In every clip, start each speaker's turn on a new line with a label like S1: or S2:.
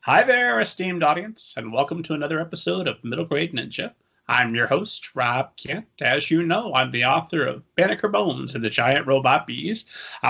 S1: Hi there, esteemed audience, and welcome to another episode of Middle Grade Ninja. I'm your host, Rob Kent. As you know, I'm the author of Banneker Bones and the Giant Robot Bees,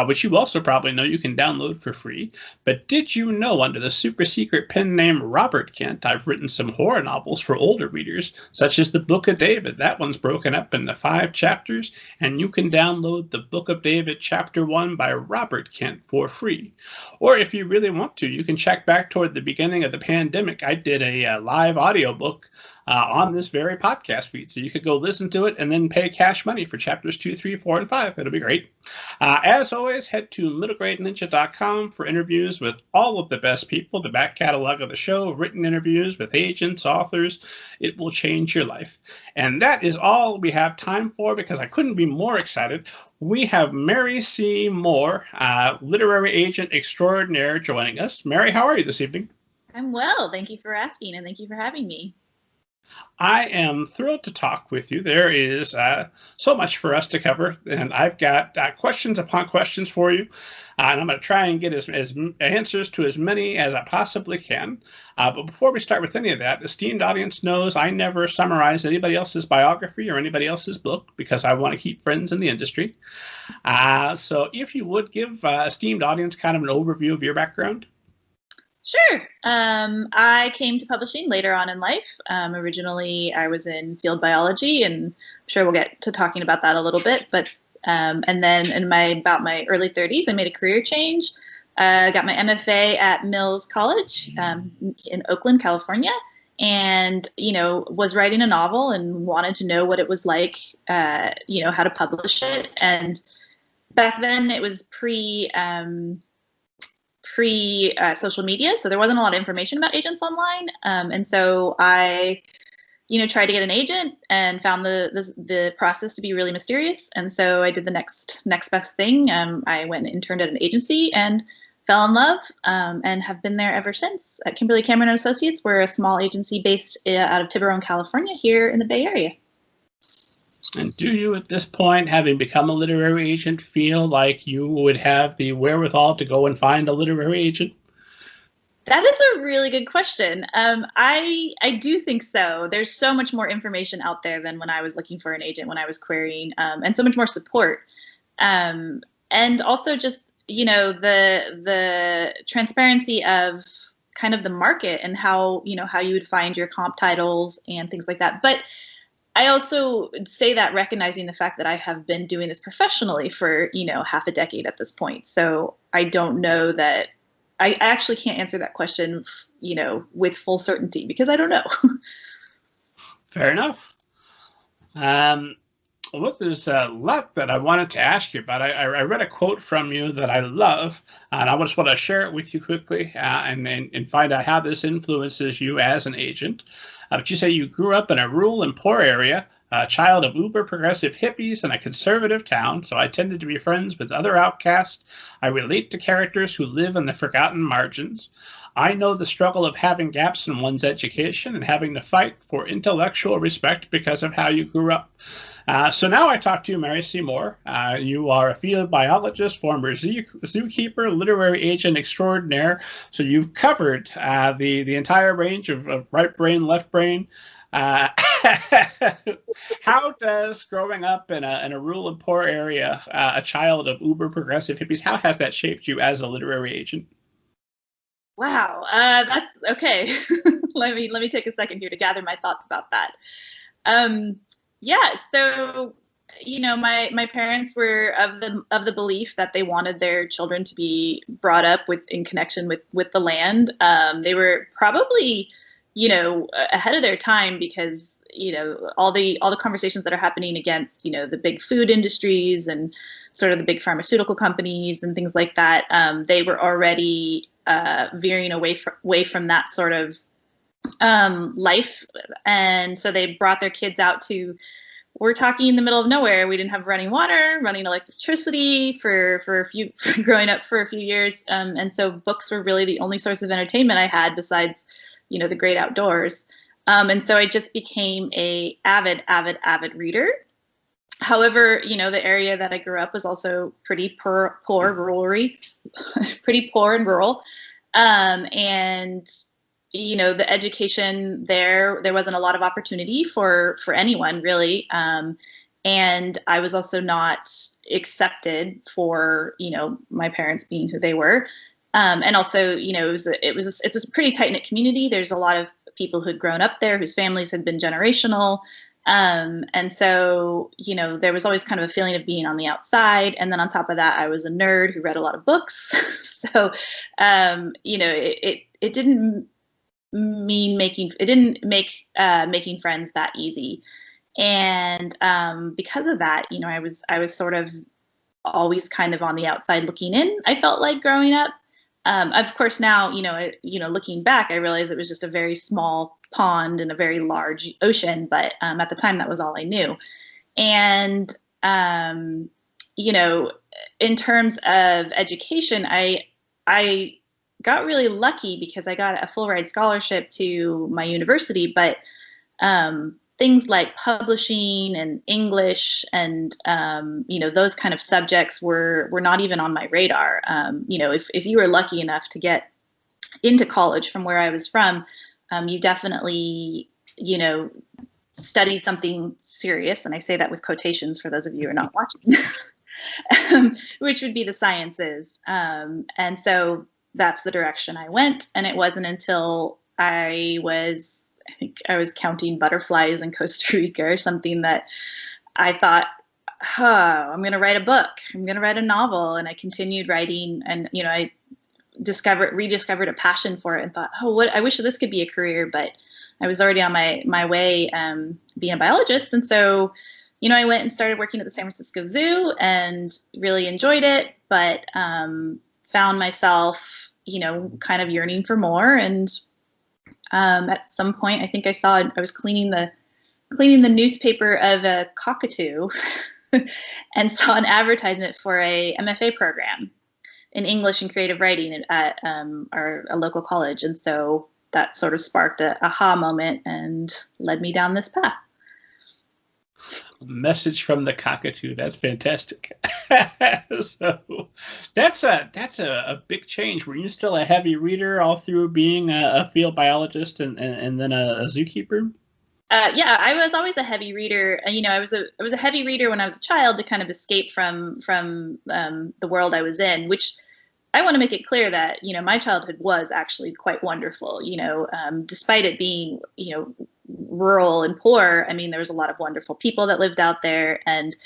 S1: which you also probably know you can download for free. But did you know, under the super secret pen name Robert Kent, I've written some horror novels for older readers, such as the Book of David. That one's broken up into 5 chapters, and you can download the Book of David Chapter 1 by Robert Kent for free. Or if you really want to, you can check back toward the beginning of the pandemic. I did a live audiobook on this very podcast feed. So you could go listen to it and then pay cash money for chapters 2, 3, 4, and 5. It'll be great. As always, head to middlegradeninja.com for interviews with all of the best people, the back catalog of the show, written interviews with agents, authors. It will change your life. And that is all we have time for because I couldn't be more excited. We have Mary Seymour, literary agent extraordinaire, joining us. Mary, how are you this evening?
S2: I'm well. Thank you for asking, and thank you for having me.
S1: I am thrilled to talk with you. There is so much for us to cover, and I've got questions upon questions for you, and I'm going to try and get as answers to as many as I possibly can. But before we start with any of that, esteemed audience knows I never summarize anybody else's biography or anybody else's book because I want to keep friends in the industry. So if you would give esteemed audience kind of an overview of your background.
S2: Sure. I came to publishing later on in life. Originally, I was in field biology, and I'm sure we'll get to talking about that a little bit. But and then in about my early 30s, I made a career change. Got my MFA at Mills College in Oakland, California, and was writing a novel and wanted to know what it was like, how to publish it. And back then, it was pre social media, so there wasn't a lot of information about agents online, and so I tried to get an agent and found the process to be really mysterious, and so I did the next best thing. I went and interned at an agency and fell in love, and have been there ever since. At Kimberly Cameron and Associates, we're a small agency based out of Tiburon, California, here in the Bay Area.
S1: And do you, at this point, having become a literary agent, feel like you would have the wherewithal to go and find a literary agent?
S2: That is a really good question. I do think so. There's so much more information out there than when I was looking for an agent, when I was querying, and so much more support. And also just, the transparency of kind of the market and how you would find your comp titles and things like that. But I also say that recognizing the fact that I have been doing this professionally for, half a decade at this point. So I don't know that I actually can't answer that question, with full certainty because I don't know.
S1: Fair enough. Well, there's a lot that I wanted to ask you about. I read a quote from you that I love, and I just want to share it with you quickly and find out how this influences you as an agent. But you say you grew up in a rural and poor area, a child of uber progressive hippies in a conservative town, so I tended to be friends with other outcasts. I relate to characters who live in the forgotten margins. I know the struggle of having gaps in one's education and having to fight for intellectual respect because of how you grew up. So now I talk to you, Mary Seymour. You are a field biologist, former zookeeper, literary agent extraordinaire. So you've covered the entire range of right brain, left brain. How does growing up in a rural and poor area, a child of uber progressive hippies, how has that shaped you as a literary agent?
S2: Wow, that's okay. let me take a second here to gather my thoughts about that. Yeah, so my parents were of the belief that they wanted their children to be brought up in connection with the land. They were probably ahead of their time because all the conversations that are happening against the big food industries and sort of the big pharmaceutical companies and things like that. They were already veering away from that sort of life, and so they brought their kids out to. We're talking in the middle of nowhere. We didn't have running water, running electricity for growing up for a few years, and so books were really the only source of entertainment I had besides, the great outdoors. And so I just became a avid reader. However, the area that I grew up was also pretty poor, pretty poor and rural, and the education there wasn't a lot of opportunity for anyone really. And I was also not accepted for, my parents being who they were. And also, it's a pretty tight knit community. There's a lot of people who'd grown up there whose families had been generational. And so, there was always kind of a feeling of being on the outside. And then on top of that, I was a nerd who read a lot of books. So, it didn't make friends that easy. And because of that, I was sort of always kind of on the outside looking in, I felt like growing up. Of course, now, looking back, I realized it was just a very small pond in a very large ocean. But at the time, that was all I knew. And, in terms of education, I got really lucky because I got a full ride scholarship to my university. But things like publishing and English and, those kind of subjects were not even on my radar. If you were lucky enough to get into college from where I was from, you definitely, studied something serious. And I say that with quotations for those of you who are not watching, which would be the sciences. And so that's the direction I went. And it wasn't until I think I was counting butterflies in Costa Rica or something that I thought, I'm going to write a book. I'm going to write a novel. And I continued writing, and, I rediscovered a passion for it and thought, I wish this could be a career, but I was already on my way, being a biologist. And so, I went and started working at the San Francisco Zoo and really enjoyed it, but, found myself, kind of yearning for more. And, at some point, I think I was cleaning the newspaper of a cockatoo and saw an advertisement for a MFA program in English and creative writing at a local college. And so that sort of sparked a aha moment and led me down this path.
S1: Message from the cockatoo. That's fantastic. So that's a big change. Were you still a heavy reader all through being a field biologist and then a zookeeper?
S2: Yeah, I was always a heavy reader. I was a heavy reader when I was a child to kind of escape from the world I was in, which I want to make it clear that, my childhood was actually quite wonderful, despite it being, rural and poor. I mean, there was a lot of wonderful people that lived out there. And,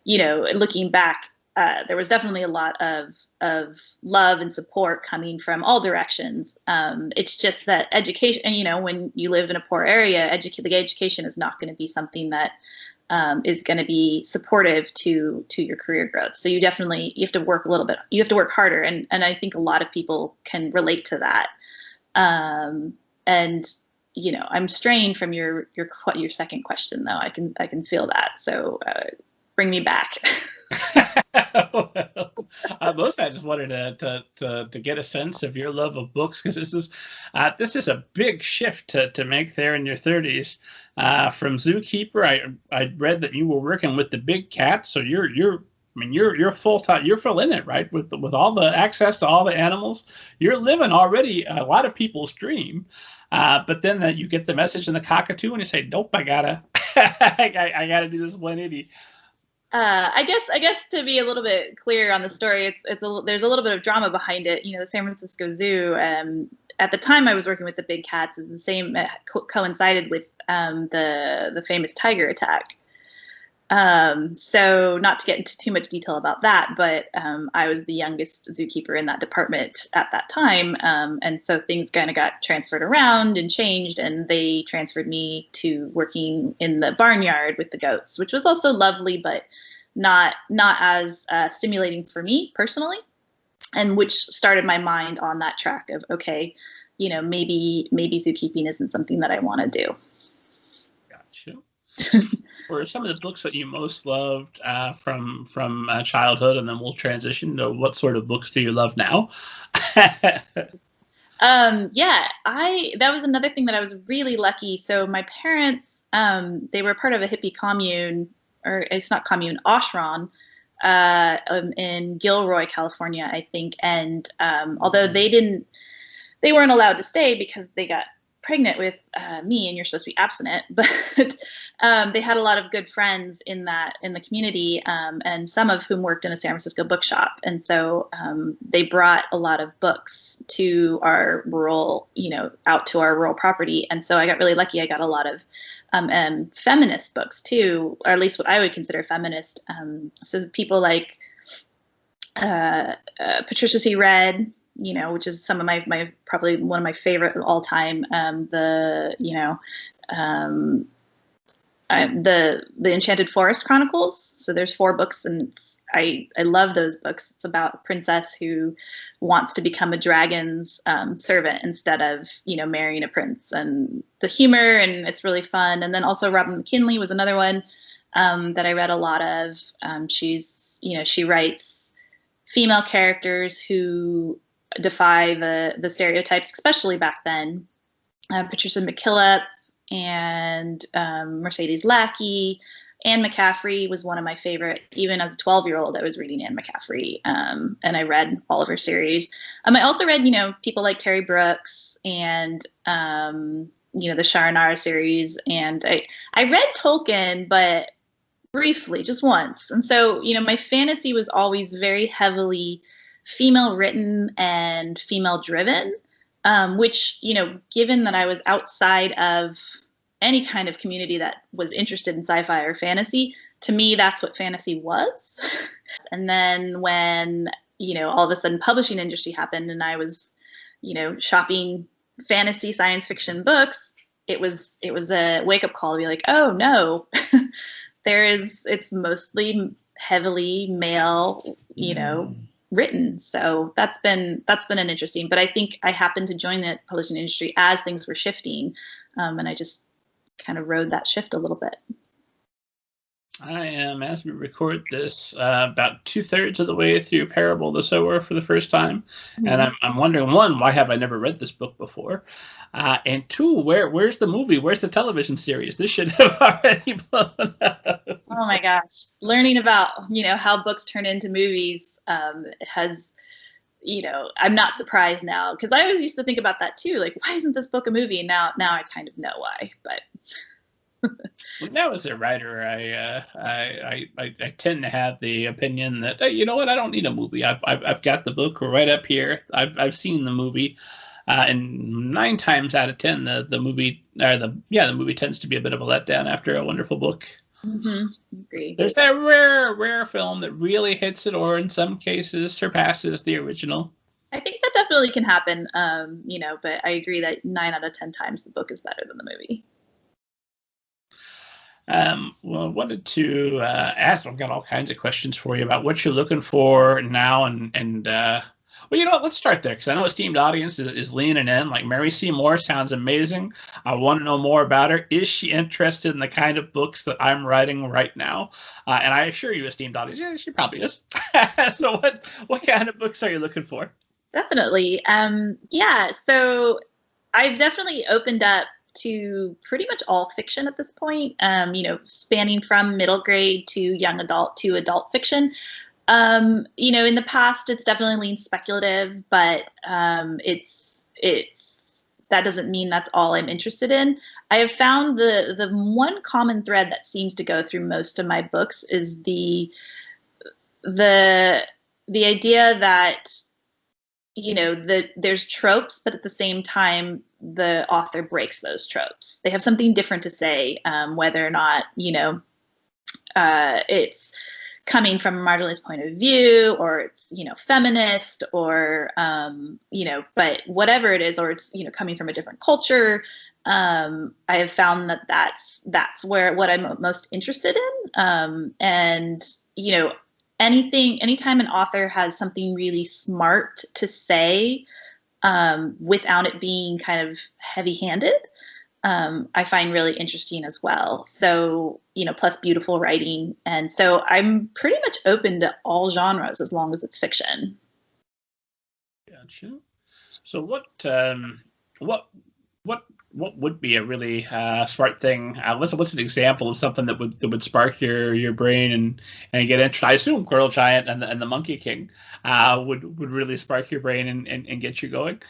S2: looking back, there was definitely a lot of love and support coming from all directions. It's just that education, when you live in a poor area, the education is not going to be something that is going to be supportive to your career growth. So you have to work a little bit. You have to work harder, and I think a lot of people can relate to that. And I'm straying from your second question though. I can feel that. So bring me back.
S1: Well, mostly I just wanted to get a sense of your love of books, because this is a big shift to make there in your 30s. From zookeeper, I read that you were working with the big cats, so you're full time. You're full in it, right? With all the access to all the animals, you're living already a lot of people's dream. But then you get the message in the cockatoo, and you say, "Nope, I gotta do this 180."
S2: I guess to be a little bit clear on the story, there's a little bit of drama behind it. The San Francisco Zoo. At the time I was working with the big cats, is the same coincided with the famous tiger attack. So not to get into too much detail about that, but I was the youngest zookeeper in that department at that time. And so things kind of got transferred around and changed, and they transferred me to working in the barnyard with the goats, which was also lovely, but not as stimulating for me personally, and which started my mind on that track of, okay, maybe zookeeping isn't something that I want to do.
S1: Gotcha. What are some of the books that you most loved from childhood, and then we'll transition to what sort of books do you love now?
S2: Yeah, that was another thing that I was really lucky. So my parents, they were part of a hippie commune, or it's not commune, ashram, in Gilroy, California, I think. And although they weren't allowed to stay because they got pregnant with me, and you're supposed to be abstinent, but they had a lot of good friends in the community, and some of whom worked in a San Francisco bookshop. And so they brought a lot of books to our rural, out to our rural property. And so I got really lucky. I got a lot of feminist books too, or at least what I would consider feminist. So people like Patricia C. Redd, which is some of my probably one of my favorite of all time. The Enchanted Forest Chronicles. So there's 4 books, and I love those books. It's about a princess who wants to become a dragon's servant instead of marrying a prince, and the humor, and it's really fun. And then also Robin McKinley was another one that I read a lot of. She writes female characters who defy the stereotypes, especially back then. Patricia McKillop and Mercedes Lackey. Anne McCaffrey was one of my favorite. Even as a 12-year-old, I was reading Anne McCaffrey, and I read all of her series. I also read, people like Terry Brooks and, the Sharanara series. And I read Tolkien, but briefly, just once. And so, my fantasy was always very heavily female written and female driven, which, given that I was outside of any kind of community that was interested in sci-fi or fantasy, to me, that's what fantasy was. And then when, all of a sudden publishing industry happened and I was, shopping fantasy science fiction books, it was a wake up call to be like, oh no, it's mostly heavily male, written. So that's been an interesting, but I think I happened to join the publishing industry as things were shifting. And I just kind of rode that shift a little bit.
S1: I am, as we record this, about 2/3 of the way through Parable of the Sower for the first time. Mm-hmm. And I'm wondering, 1, why have I never read this book before? And 2, where's the movie? Where's the television series? This should have already blown up.
S2: Oh my gosh. Learning about, how books turn into movies has, I'm not surprised now, because I always used to think about that too. Like, why isn't this book a movie? And now I kind of know why, but.
S1: Well, now as a writer, I tend to have the opinion that, hey, you know what, I don't need a movie. I've got the book right up here. I've seen the movie, and 9 times out of 10, the movie tends to be a bit of a letdown after a wonderful book.
S2: Mm-hmm. Agree.
S1: There's that rare film that really hits it, or in some cases surpasses the original.
S2: I think that definitely can happen, but I agree that 9 out of 10 times the book is better than the movie.
S1: Well, I wanted to ask, I've got all kinds of questions for you about what you're looking for now, and well, you know what, let's start there, because I know esteemed audience is leaning in. Like, Mary Seymour sounds amazing. I want to know more about her. Is she interested in the kind of books that I'm writing right now? And I assure you, esteemed audience, yeah, she probably is. So what kind of books are you looking for?
S2: Definitely. So I've definitely opened up to pretty much all fiction at this point, spanning from middle grade to young adult to adult fiction. In the past, it's definitely leaned speculative, but it's that doesn't mean that's all I'm interested in. I have found the one common thread that seems to go through most of my books is the idea that there's tropes, but at the same time, the author breaks those tropes. They have something different to say, whether or not, it's coming from a marginalized point of view, or it's, feminist, or, but whatever it is, or it's, coming from a different culture. I have found that's what I'm most interested in. Anytime an author has something really smart to say, without it being kind of heavy-handed, I find really interesting as well. So, plus beautiful writing. And so I'm pretty much open to all genres as long as it's fiction.
S1: Gotcha. So what would be a really smart thing? What's an example of something that would spark your brain and get interested? I assume Girl Giant and the Monkey King would really spark your brain and get you going.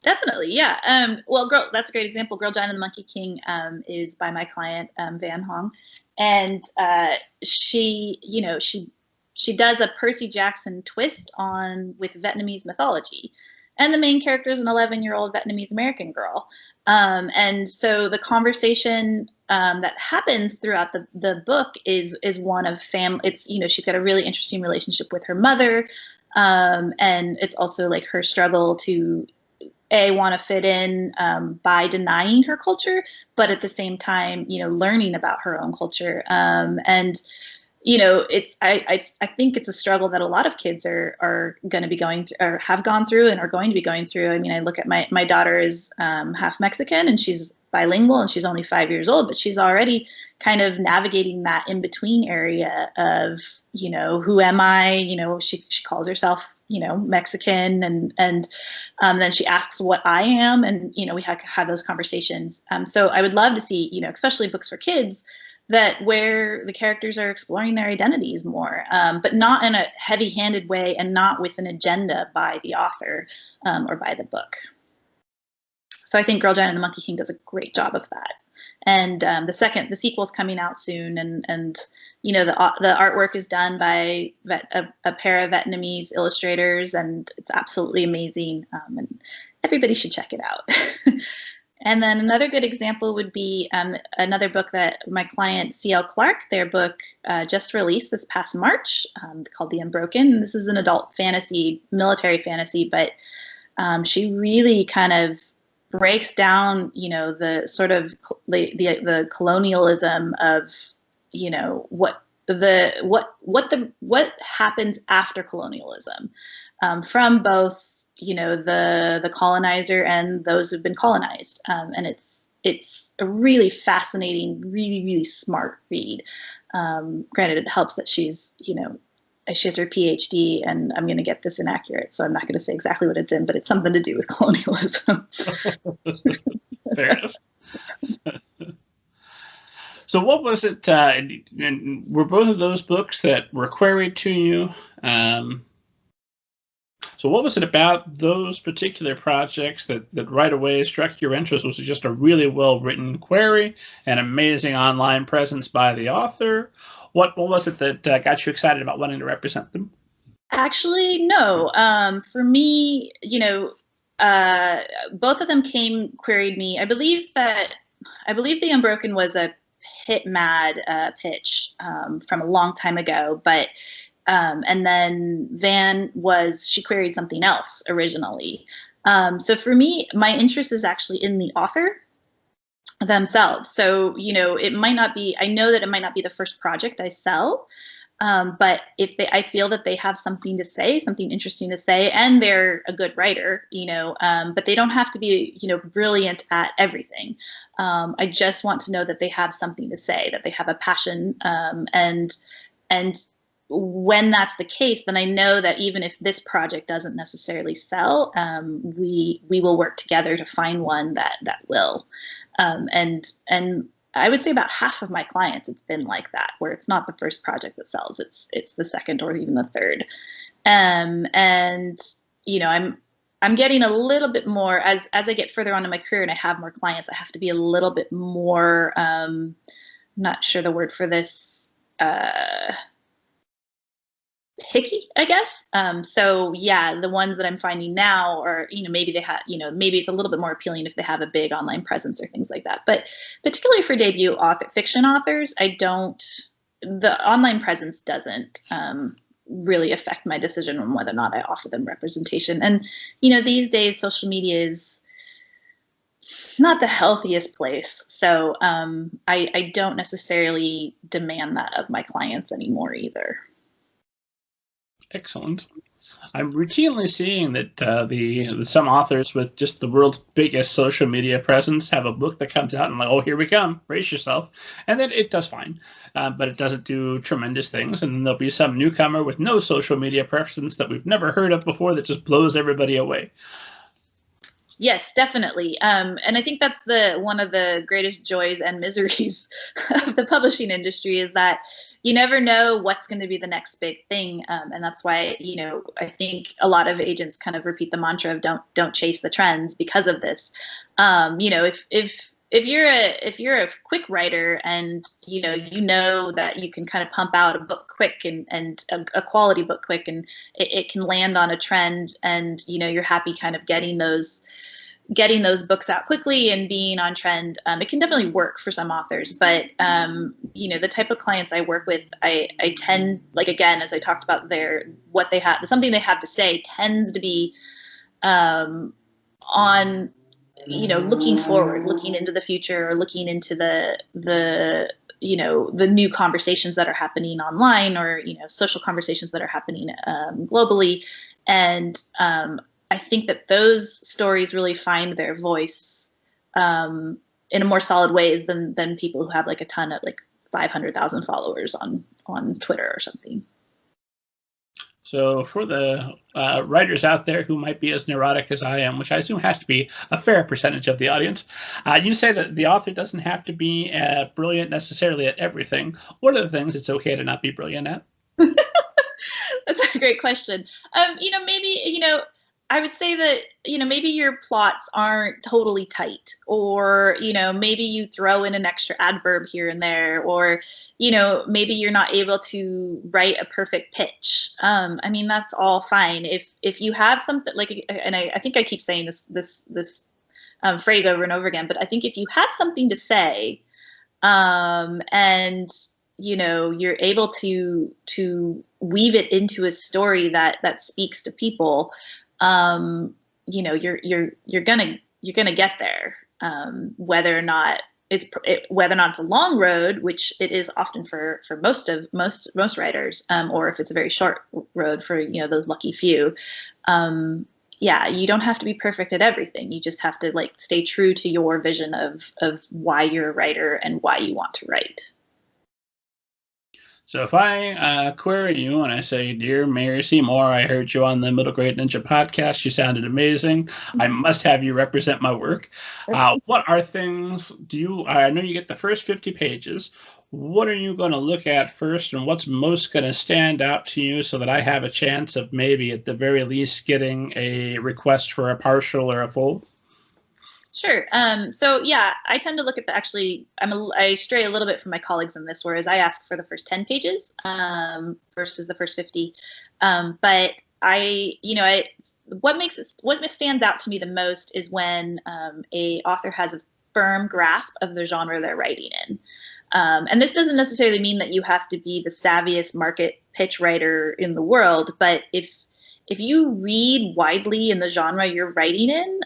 S2: Definitely, yeah. Well, that's a great example. Girl Giant and the Monkey King is by my client Van Hong, and she does a Percy Jackson twist on with Vietnamese mythology, and the main character is an 11-year-old Vietnamese American girl, and so the conversation that happens throughout the book is one of family. It's she's got a really interesting relationship with her mother, and it's also like her struggle to want to fit in by denying her culture, but at the same time, learning about her own culture. And it's I think it's a struggle that a lot of kids are going to be going through, or have gone through, and are going to be going through. I mean, I look at my daughter is half Mexican, and she's bilingual, and she's only 5 years old, but she's already kind of navigating that in between area of who am I? She calls herself Mexican, and then she asks what I am, and we have those conversations. So I would love to see especially books for kids that where the characters are exploring their identities more, but not in a heavy-handed way, and not with an agenda by the author or by the book. So I think Girl Giant and the Monkey King does a great job of that. And the sequel's coming out soon, and the artwork is done by a pair of Vietnamese illustrators, and it's absolutely amazing. And everybody should check it out. And then another good example would be another book that my client C.L. Clark, their book just released this past March, called The Unbroken. This is an adult fantasy, military fantasy, but she really kind of breaks down, the sort of the colonialism of, what happens after colonialism, from both, the colonizer and those who've been colonized. And it's a really fascinating, really, really smart read. Granted, it helps that she's, she has her PhD, and I'm going to get this inaccurate, so I'm not going to say exactly what it's in, but it's something to do with colonialism.
S1: Fair enough. So what was it, and were both of those books that were queried to you? So what was it about those particular projects that right away struck your interest? Was it just a really well-written query, an amazing online presence by the author? What was it that got you excited about wanting to represent them?
S2: Actually, no. For me, both of them queried me. I believe The Unbroken was a Hit Mad pitch from a long time ago, but and then she queried something else originally. So for me, my interest is actually in the author themselves. So, it might not be, I know that it might not be the first project I sell, but I feel that they have something to say, something interesting to say, and they're a good writer, but they don't have to be, brilliant at everything. I just want to know that they have something to say, that they have a passion, and when that's the case, then I know that even if this project doesn't necessarily sell, we will work together to find one that will. And I would say about half of my clients, it's been like that, where it's not the first project that sells, it's the second or even the third. And I'm getting a little bit more as I get further on in my career and I have more clients. I have to be a little bit more, not sure the word for this, picky, I guess. So yeah, the ones that I'm finding now are, maybe they have, maybe it's a little bit more appealing if they have a big online presence or things like that. But particularly for debut fiction authors, the online presence doesn't really affect my decision on whether or not I offer them representation. And, these days social media is not the healthiest place. So I don't necessarily demand that of my clients anymore either.
S1: Excellent. I'm routinely seeing that some authors with just the world's biggest social media presence have a book that comes out and I'm like, oh, here we come, brace yourself. And then it does fine, but it doesn't do tremendous things. And then there'll be some newcomer with no social media presence that we've never heard of before that just blows everybody away.
S2: Yes, definitely. And I think that's one of the greatest joys and miseries of the publishing industry is that, you never know what's going to be the next big thing. And that's why, I think a lot of agents kind of repeat the mantra of don't chase the trends because of this. If you're a quick writer and you know that you can kind of pump out a book quick and a quality book quick, and it can land on a trend, and you're happy kind of getting those books out quickly and being on trend, it can definitely work for some authors. But the type of clients I work with, I tend, like, again, as I talked about something they have to say tends to be on looking forward, looking into the future, or looking into the new conversations that are happening online, or social conversations that are happening globally. And I think that those stories really find their voice in a more solid ways than people who have like a ton of, like, 500,000 followers on Twitter or something.
S1: So for the writers out there who might be as neurotic as I am, which I assume has to be a fair percentage of the audience, you say that the author doesn't have to be brilliant necessarily at everything. What are the things it's okay to not be brilliant at?
S2: That's a great question. Maybe, I would say that, maybe your plots aren't totally tight, or, maybe you throw in an extra adverb here and there, or, maybe you're not able to write a perfect pitch. That's all fine. If you have something like, and I think I keep saying this phrase over and over again, but I think if you have something to say, and you're able to weave it into a story that speaks to people, you're gonna get there, whether or not it's a long road, which it is often for most writers, or if it's a very short road for those lucky few. You don't have to be perfect at everything. You just have to, like, stay true to your vision of why you're a writer and why you want to write.
S1: So if I query you and I say, "Dear Mary Seymour, I heard you on the Middle Grade Ninja podcast. You sounded amazing. I must have you represent my work." What are things I know you get the first 50 pages. What are you going to look at first, and what's most going to stand out to you so that I have a chance of maybe at the very least getting a request for a partial or a full?
S2: Sure. I tend to look at I stray a little bit from my colleagues in this, whereas I ask for the first 10 pages versus the first 50. But what stands out to me the most is when a author has a firm grasp of the genre they're writing in. And this doesn't necessarily mean that you have to be the savviest market pitch writer in the world, but if you read widely in the genre you're writing in,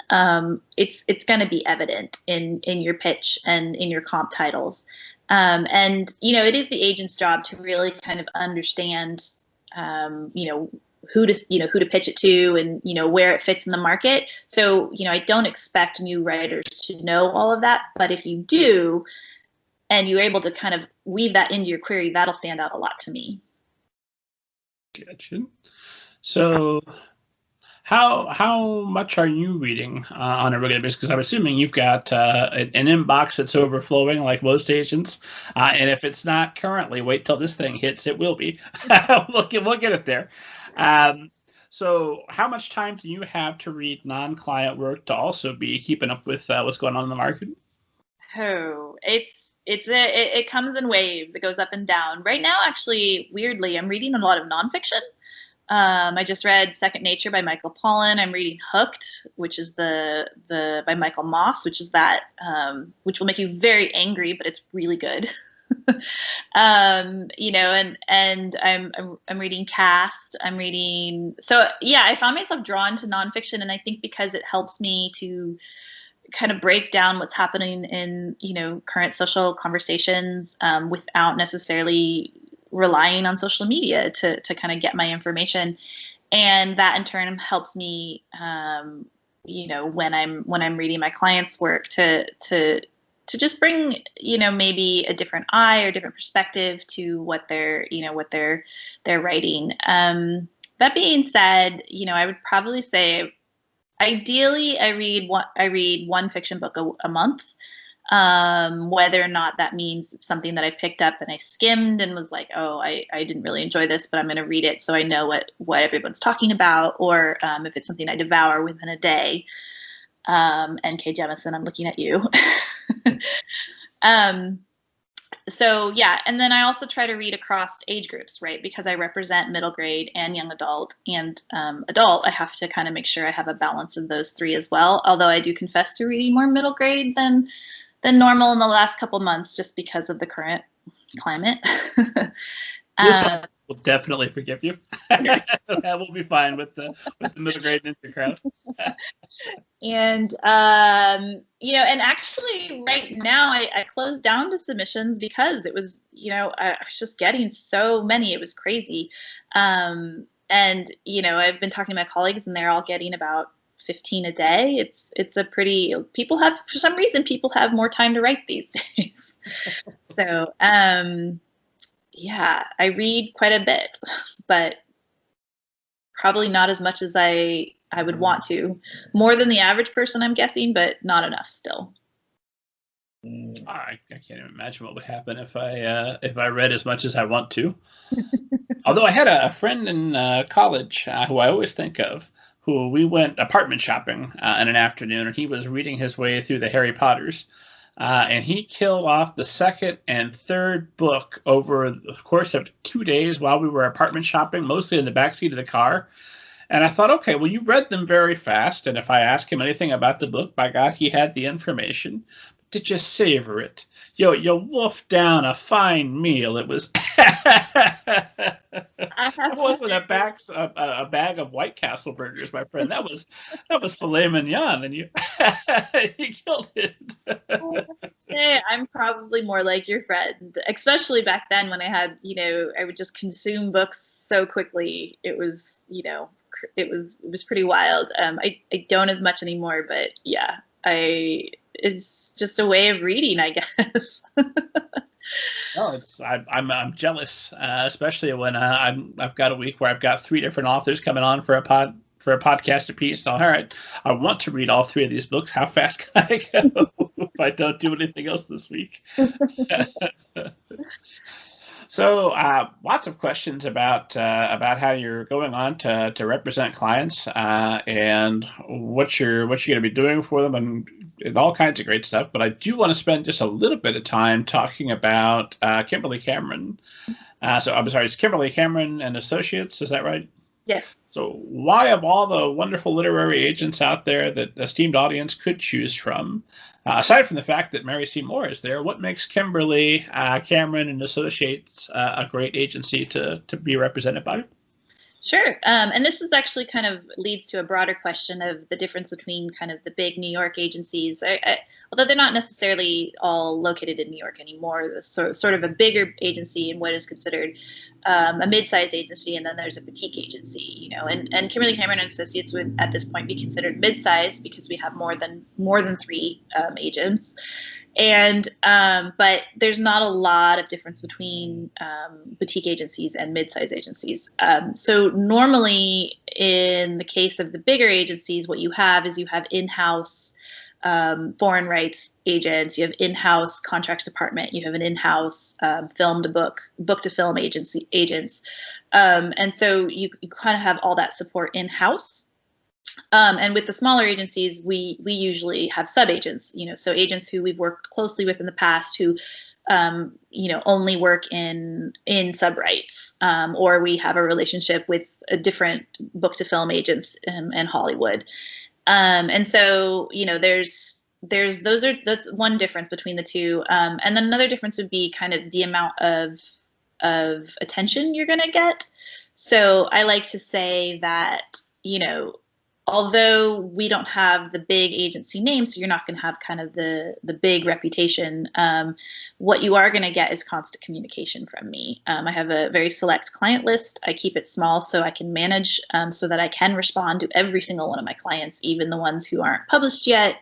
S2: it's going to be evident in your pitch and in your comp titles. It is the agent's job to really kind of understand, who to pitch it to, and where it fits in the market. So I don't expect new writers to know all of that, but if you do, and you're able to kind of weave that into your query, that'll stand out a lot to me.
S1: Gotcha. So how much are you reading on a regular basis? Because I'm assuming you've got an inbox that's overflowing like most agents. And if it's not currently, wait till this thing hits. It will be. We'll get it there. So how much time do you have to read non-client work to also be keeping up with what's going on in the market?
S2: Oh, it comes in waves. It goes up and down. Right now, actually, weirdly, I'm reading a lot of nonfiction. I just read Second Nature by Michael Pollan. I'm reading Hooked, which is the by Michael Moss, which is which will make you very angry, but it's really good. And I'm reading Cast. I found myself drawn to nonfiction, and I think because it helps me to kind of break down what's happening in current social conversations without necessarily relying on social media to kind of get my information. And that in turn helps me when I'm reading my clients' work to just bring maybe a different eye or different perspective to what they're writing. That being said, I would probably say ideally I read one fiction book a month. Whether or not that means it's something that I picked up and I skimmed and was like, oh, I didn't really enjoy this, but I'm going to read it so I know what everyone's talking about, or if it's something I devour within a day. N.K. Jemisin, I'm looking at you. So yeah, and then I also try to read across age groups, right? Because I represent middle grade and young adult and adult. I have to kind of make sure I have a balance of those three as well. Although I do confess to reading more middle grade than normal in the last couple months, just because of the current climate.
S1: We'll definitely forgive you. That will be fine with the middle grade ninja crowd.
S2: And and actually right now I closed down to submissions because it was, I was just getting so many. It was crazy. And I've been talking to my colleagues and they're all getting about 15 a day. It's a pretty, for some reason people have more time to write these days. So yeah, I read quite a bit, but probably not as much as I would want to. More than the average person, I'm guessing, but not enough still.
S1: I can't even imagine what would happen if I read as much as I want to. Although I had a friend in college who I always think of, who we went apartment shopping in an afternoon, and he was reading his way through the Harry Potters. And he killed off the second and third book over the course of 2 days while we were apartment shopping, mostly in the backseat of the car. And I thought, okay, well, you read them very fast. And if I ask him anything about the book, by God, he had the information. But to just savor it. You wolfed down a fine meal. It was it wasn't a bag of White Castle burgers, my friend. That was filet mignon, and you killed it.
S2: I'm probably more like your friend, especially back then when I had, I would just consume books so quickly. It was, it was pretty wild. I don't as much anymore, but yeah, it's just a way of reading, I guess.
S1: No, I'm jealous, especially when I've got a week where I've got 3 different authors coming on for a podcast apiece. So, all right, I want to read all 3 of these books. How fast can I go if I don't do anything else this week? So lots of questions about how you're going on to represent clients and what you're going to be doing for them and all kinds of great stuff. But I do want to spend just a little bit of time talking about Kimberly Cameron. So I'm sorry, it's Kimberly Cameron and Associates. Is that right?
S2: Yes.
S1: So why, of all the wonderful literary agents out there that the esteemed audience could choose from, aside from the fact that Mary Seymour is there, what makes Kimberly Cameron and Associates a great agency to be represented by?
S2: Sure. And this is actually kind of leads to a broader question of the difference between kind of the big New York agencies, although they're not necessarily all located in New York anymore. Sort of a bigger agency and what is considered a mid-sized agency, and then there's a boutique agency, and Kimberly Cameron and Associates would at this point be considered mid-sized because we have more than 3 agents. And but there's not a lot of difference between boutique agencies and mid-sized agencies. So normally in the case of the bigger agencies, what you have is you have in-house foreign rights agents, you have in-house contracts department, you have an in-house film to book to film agents. And so you kind of have all that support in-house. And with the smaller agencies, we usually have sub-agents, so agents who we've worked closely with in the past who, only work in sub-rights, or we have a relationship with a different book-to-film agents in Hollywood. And so, that's one difference between the two. And then another difference would be kind of the amount of attention you're going to get. So I like to say that, although we don't have the big agency name, so you're not going to have kind of the big reputation, what you are going to get is constant communication from me. I have a very select client list. I keep it small so I can manage, so that I can respond to every single one of my clients, even the ones who aren't published yet,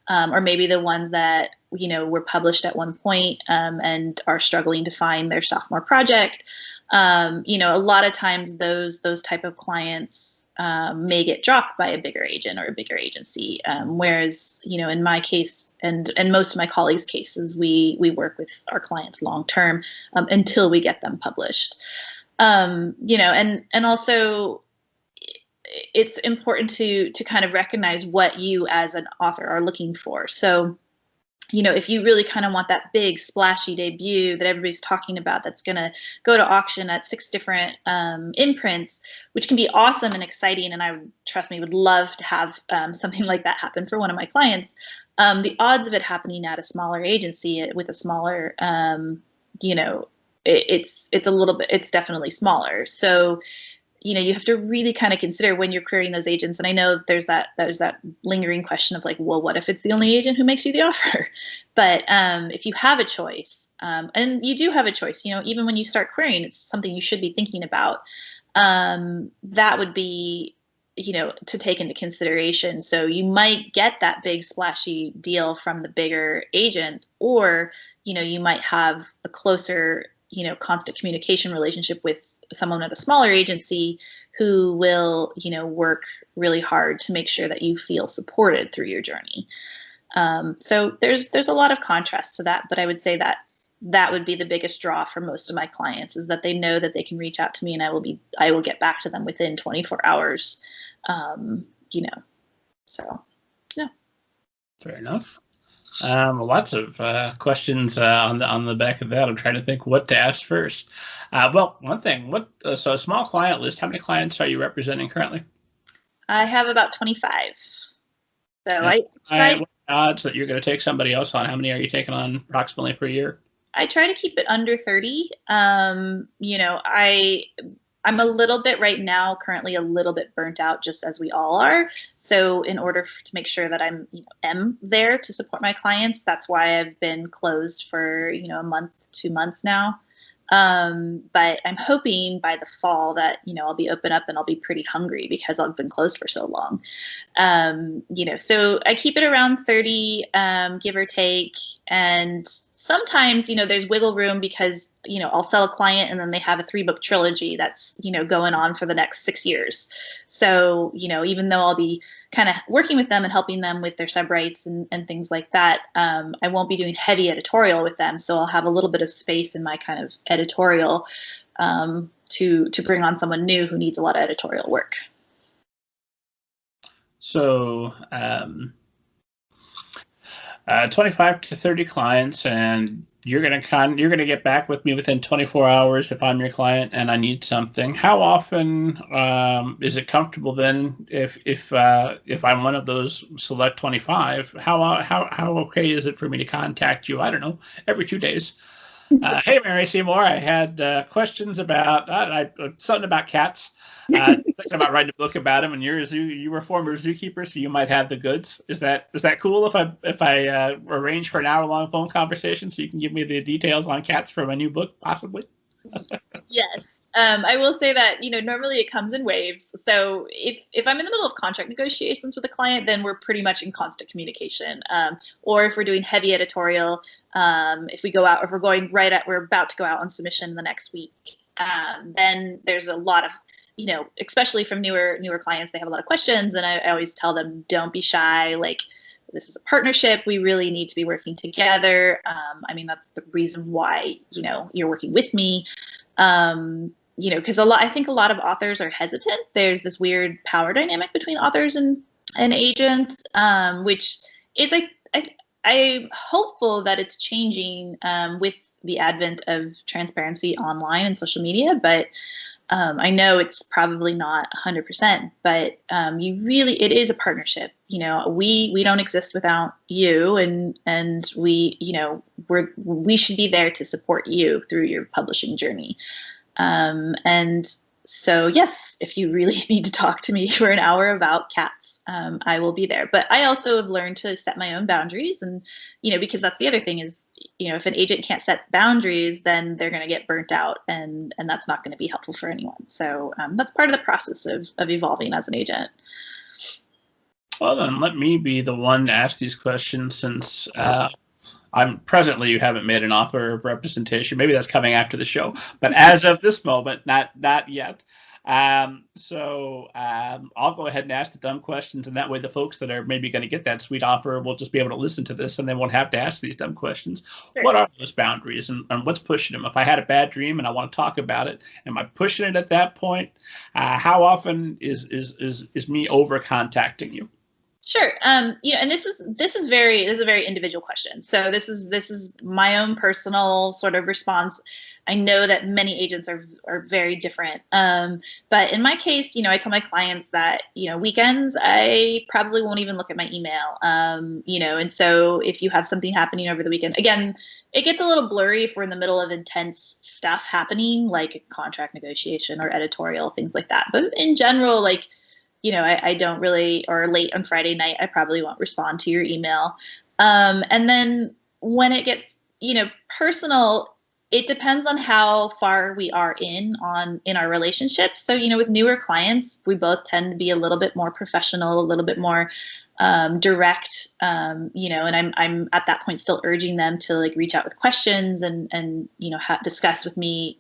S2: or maybe the ones that were published at one point and are struggling to find their sophomore project. A lot of times those type of clients may get dropped by a bigger agent or a bigger agency. Whereas, in my case and most of my colleagues' cases, we work with our clients long term until we get them published. And also it's important to kind of recognize what you as an author are looking for. So, if you really kind of want that big splashy debut that everybody's talking about, that's going to go to auction at 6 different imprints, which can be awesome and exciting, and I would love to have something like that happen for one of my clients. The odds of it happening at a smaller agency with a smaller, it's definitely smaller. So, you have to really kind of consider when you're querying those agents. And I know there's that lingering question of like, well, what if it's the only agent who makes you the offer? But if you have a choice, and you do have a choice, even when you start querying, it's something you should be thinking about. That would be, to take into consideration. So you might get that big splashy deal from the bigger agent, or, you might have a closer, constant communication relationship with someone at a smaller agency who will, work really hard to make sure that you feel supported through your journey. So there's a lot of contrast to that, but I would say that would be the biggest draw for most of my clients, is that they know that they can reach out to me and I will get back to them within 24 hours. So yeah. Fair
S1: enough. Lots of questions on the back of that. I'm trying to think what to ask first. Well, one thing, so a small client list, how many clients are you representing currently?
S2: I have about 25. So
S1: what odds that you're going to take somebody else on? How many are you taking on approximately per year?
S2: I try to keep it under 30. I'm a little bit right now, currently a little bit burnt out, just as we all are. So in order to make sure that I'm am there to support my clients, that's why I've been closed for a month, 2 months now. But I'm hoping by the fall that I'll be open up and I'll be pretty hungry because I've been closed for so long. So I keep it around 30, give or take, and sometimes there's wiggle room because I'll sell a client and then they have a 3-book trilogy that's going on for the next 6 years. So even though I'll be kind of working with them and helping them with their subrights and things like that, I won't be doing heavy editorial with them. So I'll have a little bit of space in my kind of editorial to bring on someone new who needs a lot of editorial work.
S1: So 25 to 30 clients, and you're gonna get back with me within 24 hours if I'm your client and I need something. How often is it comfortable then if I'm one of those select 25? How okay is it for me to contact you? I don't know, every 2 days. Hey, Mary Seymour, I had questions about something about cats. Thinking about writing a book about them, and you were a former zookeeper, so you might have the goods. Is that cool if I arrange for an hour-long phone conversation so you can give me the details on cats for my new book, possibly?
S2: Yes. I will say that, normally it comes in waves. So if I'm in the middle of contract negotiations with a client, then we're pretty much in constant communication. Or if we're doing heavy editorial, if we're about to go out on submission the next week, then there's a lot of, especially from newer clients, they have a lot of questions, and I always tell them, don't be shy. Like, this is a partnership. We really need to be working together. That's the reason why, you're working with me. Because I think a lot of authors are hesitant. There's this weird power dynamic between authors and agents, which is I'm hopeful that it's changing with the advent of transparency online and social media, but I know it's probably not 100%, but it is a partnership. We don't exist without you, and we should be there to support you through your publishing journey. And so, yes, if you really need to talk to me for an hour about cats, I will be there. But I also have learned to set my own boundaries, and because that's the other thing is, if an agent can't set boundaries, then they're going to get burnt out, and that's not going to be helpful for anyone. So that's part of the process of evolving as an agent.
S1: Well, then let me be the one to ask these questions, since you haven't made an offer of representation. Maybe that's coming after the show, but as of this moment, not yet. I'll go ahead and ask the dumb questions, and that way the folks that are maybe going to get that sweet offer will just be able to listen to this, and they won't have to ask these dumb questions. Sure. What are those boundaries, and what's pushing them? If I had a bad dream and I want to talk about it, am I pushing it at that point? How often is me over contacting you?
S2: Sure. And this is a very individual question. So this is my own personal sort of response. I know that many agents are very different. But in my case, I tell my clients that, weekends, I probably won't even look at my email. And so if you have something happening over the weekend, again, it gets a little blurry if we're in the middle of intense stuff happening, like contract negotiation or editorial, things like that. But in general, like, I don't really, or late on Friday night, I probably won't respond to your email. And then when it gets, personal, it depends on how far we are in our relationship. So, with newer clients, we both tend to be a little bit more professional, a little bit more direct, and I'm at that point still urging them to like reach out with questions and discuss with me.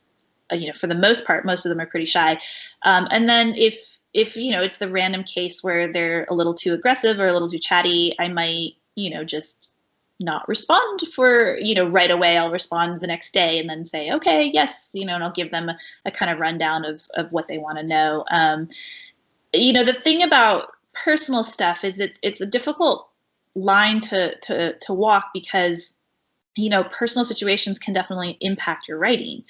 S2: For the most part, most of them are pretty shy. And then if it's the random case where they're a little too aggressive or a little too chatty, I might, just not respond for, right away. I'll respond the next day and then say, okay, yes, and I'll give them a kind of rundown of what they want to know. The thing about personal stuff is it's a difficult line to walk because, personal situations can definitely impact your writing.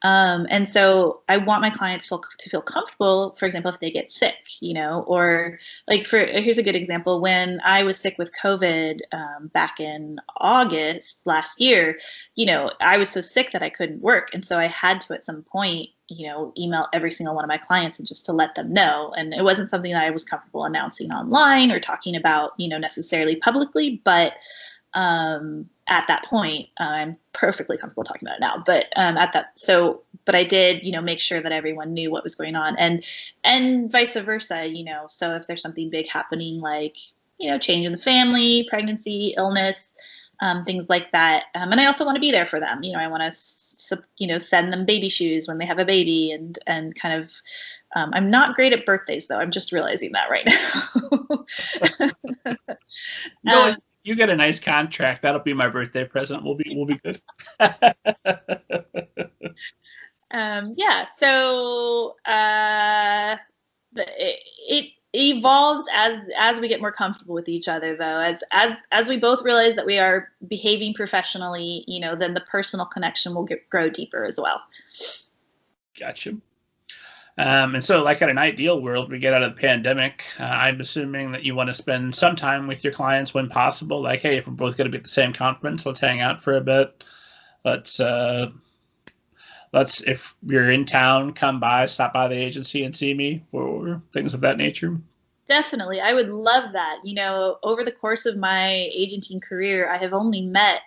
S2: And so I want my clients to feel comfortable, for example, if they get sick, or like here's a good example. When I was sick with COVID back in August last year, I was so sick that I couldn't work. And so I had to, at some point, email every single one of my clients and just to let them know. And it wasn't something that I was comfortable announcing online or talking about, necessarily publicly, but at that point, I'm perfectly comfortable talking about it now, but but I did, make sure that everyone knew what was going on and vice versa, so if there's something big happening, like, change in the family, pregnancy, illness, things like that. And I also want to be there for them. I want to, send them baby shoes when they have a baby and kind of, I'm not great at birthdays though. I'm just realizing that right now.
S1: You get a nice contract. That'll be my birthday present. We'll be good.
S2: So it evolves as we get more comfortable with each other, though. As we both realize that we are behaving professionally, then the personal connection will grow deeper as well.
S1: Gotcha. And so, like, in an ideal world, we get out of the pandemic. I'm assuming that you want to spend some time with your clients when possible. Like, hey, if we're both going to be at the same conference, let's hang out for a bit. Let's, if you're in town, come by, stop by the agency and see me, or things of that nature.
S2: Definitely. I would love that. Over the course of my agenting career, I have only met,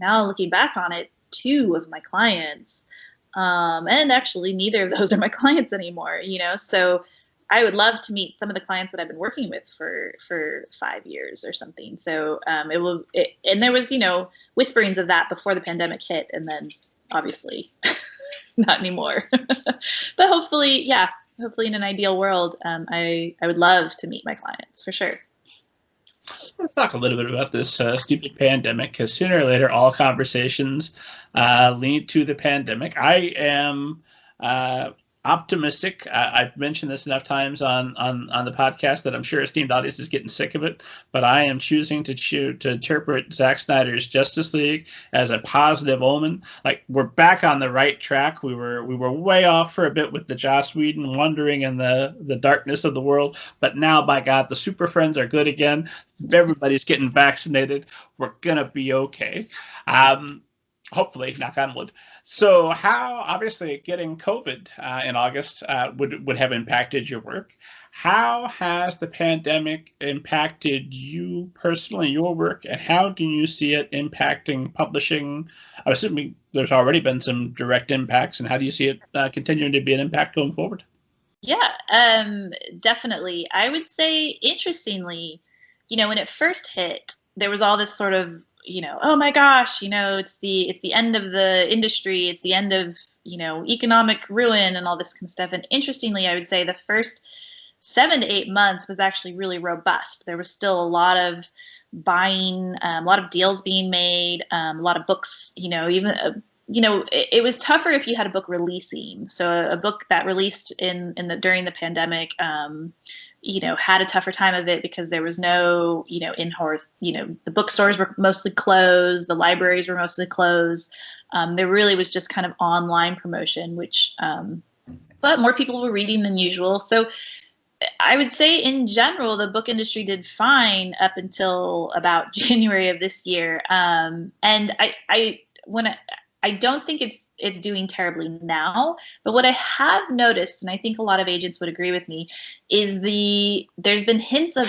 S2: now looking back on it, 2 of my clients. And actually neither of those are my clients anymore, so I would love to meet some of the clients that I've been working with for 5 years or something. So and there was, whisperings of that before the pandemic hit, and then obviously not anymore. But hopefully in an ideal world, I would love to meet my clients for sure.
S1: Let's talk a little bit about this stupid pandemic, because sooner or later, all conversations lead to the pandemic. I am optimistic. I've mentioned this enough times on the podcast that I'm sure esteemed audience is getting sick of it, but I am choosing to interpret Zack Snyder's Justice League as a positive omen. Like, we're back on the right track. We were way off for a bit with the Joss Whedon wandering in the darkness of the world, but now, by God, the Super Friends are good again. Everybody's getting vaccinated. We're gonna be okay. Hopefully, knock on wood. So how, obviously, getting COVID in August would have impacted your work. How has the pandemic impacted you personally, your work, and how do you see it impacting publishing? I'm assuming there's already been some direct impacts, and how do you see it continuing to be an impact going forward?
S2: Yeah, definitely. I would say, interestingly, when it first hit, there was all this sort of, oh my gosh, it's the end of the industry, it's the end of, economic ruin and all this kind of stuff. And interestingly, I would say the first 7 to 8 months was actually really robust. There was still a lot of buying, a lot of deals being made, a lot of books, it was tougher if you had a book releasing. So a book that released during the pandemic, had a tougher time of it because there was no, in-horse, the bookstores were mostly closed, the libraries were mostly closed. There really was just kind of online promotion, but more people were reading than usual. So I would say in general, the book industry did fine up until about January of this year. And I don't think it's doing terribly now, but what I have noticed, and I think a lot of agents would agree with me, is there's been hints of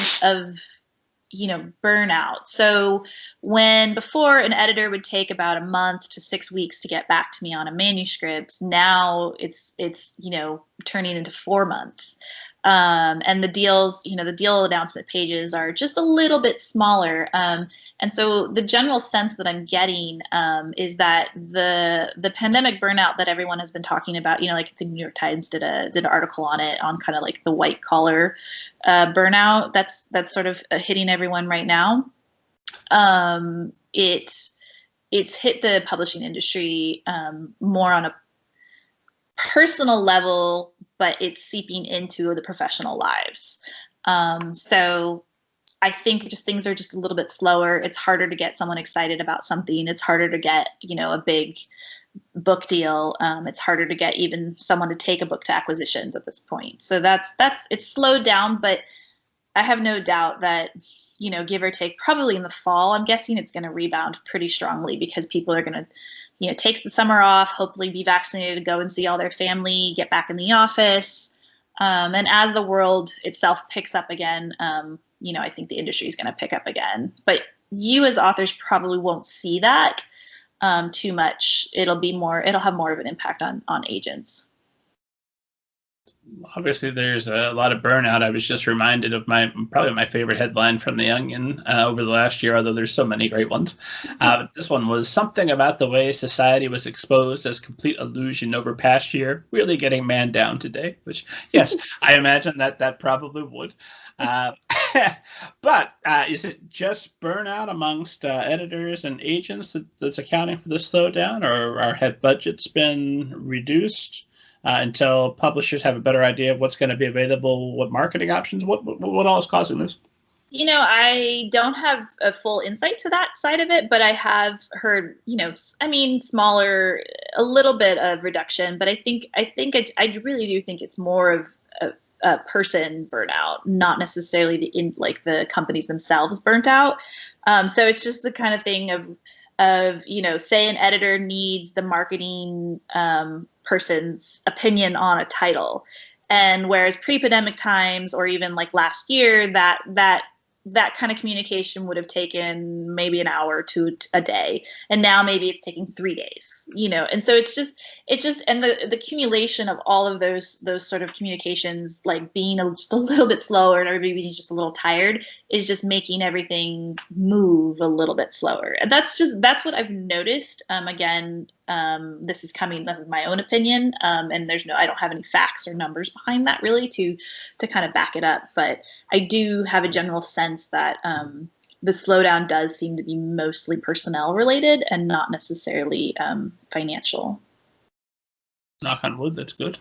S2: burnout. So when before an editor would take about a month to 6 weeks to get back to me on a manuscript, now it's turning into 4 months. And the deals, the deal announcement pages are just a little bit smaller. And so the general sense that I'm getting is that the pandemic burnout that everyone has been talking about, like the New York Times did an article on it, on kind of like the white collar burnout that's sort of hitting everyone right now. It's hit the publishing industry more on a personal level, but it's seeping into the professional lives. So I think just things are just a little bit slower. It's harder to get someone excited about something. It's harder to get, a big book deal. It's harder to get even someone to take a book to acquisitions at this point. So it's slowed down, but I have no doubt that, give or take, probably in the fall, I'm guessing it's going to rebound pretty strongly because people are going to, take the summer off, hopefully be vaccinated, go and see all their family, get back in the office. And as the world itself picks up again, I think the industry is going to pick up again. But you as authors probably won't see that too much. It'll have more of an impact on agents.
S1: Obviously, there's a lot of burnout. I was just reminded of probably my favorite headline from The Onion over the last year, although there's so many great ones. This one was something about the way society was exposed as complete illusion over past year, really getting man down today, which, yes, I imagine that probably would. But is it just burnout amongst editors and agents that's accounting for the slowdown, or have budgets been reduced? Until publishers have a better idea of what's going to be available, what marketing options, what all is causing this?
S2: I don't have a full insight to that side of it, but I have heard, smaller, a little bit of reduction, but I really do think it's more of a person burnout, not necessarily the companies themselves burnt out. So it's just the kind of thing of say an editor needs the marketing person's opinion on a title, and whereas pre-pandemic times or even like last year, that kind of communication would have taken maybe an hour to a day, and now maybe it's taking 3 days, and so it's just and the accumulation of all of those sort of communications, like being just a little bit slower and everybody being just a little tired, is just making everything move a little bit slower. And that's what I've noticed. Again, this is my own opinion, and I don't have any facts or numbers behind that really to kind of back it up, but I do have a general sense that the slowdown does seem to be mostly personnel related and not necessarily financial.
S1: Knock on wood, that's good.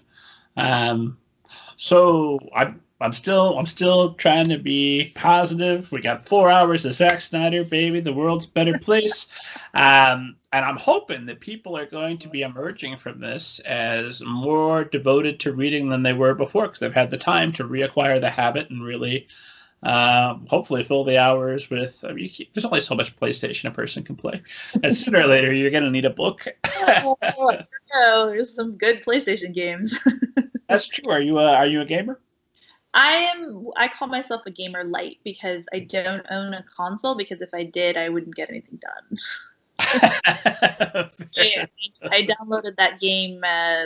S1: So I'm still trying to be positive. We got 4 hours of Zack Snyder, baby. The world's a better place. And I'm hoping that people are going to be emerging from this as more devoted to reading than they were before, because they've had the time to reacquire the habit and really hopefully fill the hours with. There's only so much PlayStation a person can play, and sooner or later you're going to need a book.
S2: There's some good PlayStation games.
S1: That's true. Are you a gamer?
S2: I call myself a gamer light because I don't own a console, because if I did, I wouldn't get anything done. Yeah, I downloaded that game,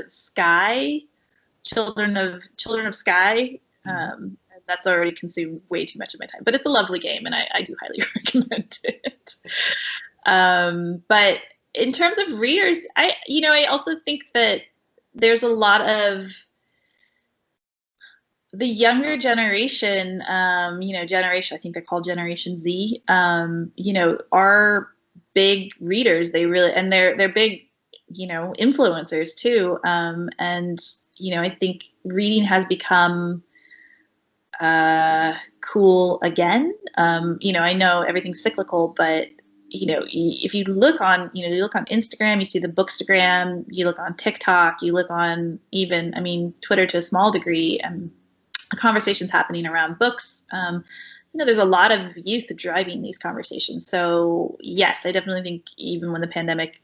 S2: Sky, Children of Sky. That's already consumed way too much of my time, but it's a lovely game, and I do highly recommend it. But in terms of readers, I also think that there's a lot of the younger generation, generation, I think they're called Generation Z, are big readers. They really, and they're big, influencers too. And, I think reading has become cool again. I know everything's cyclical, but if you look on Instagram, you see the Bookstagram, you look on TikTok, you look on even, Twitter to a small degree, and conversations happening around books. There's a lot of youth driving these conversations. So yes, I definitely think even when the pandemic,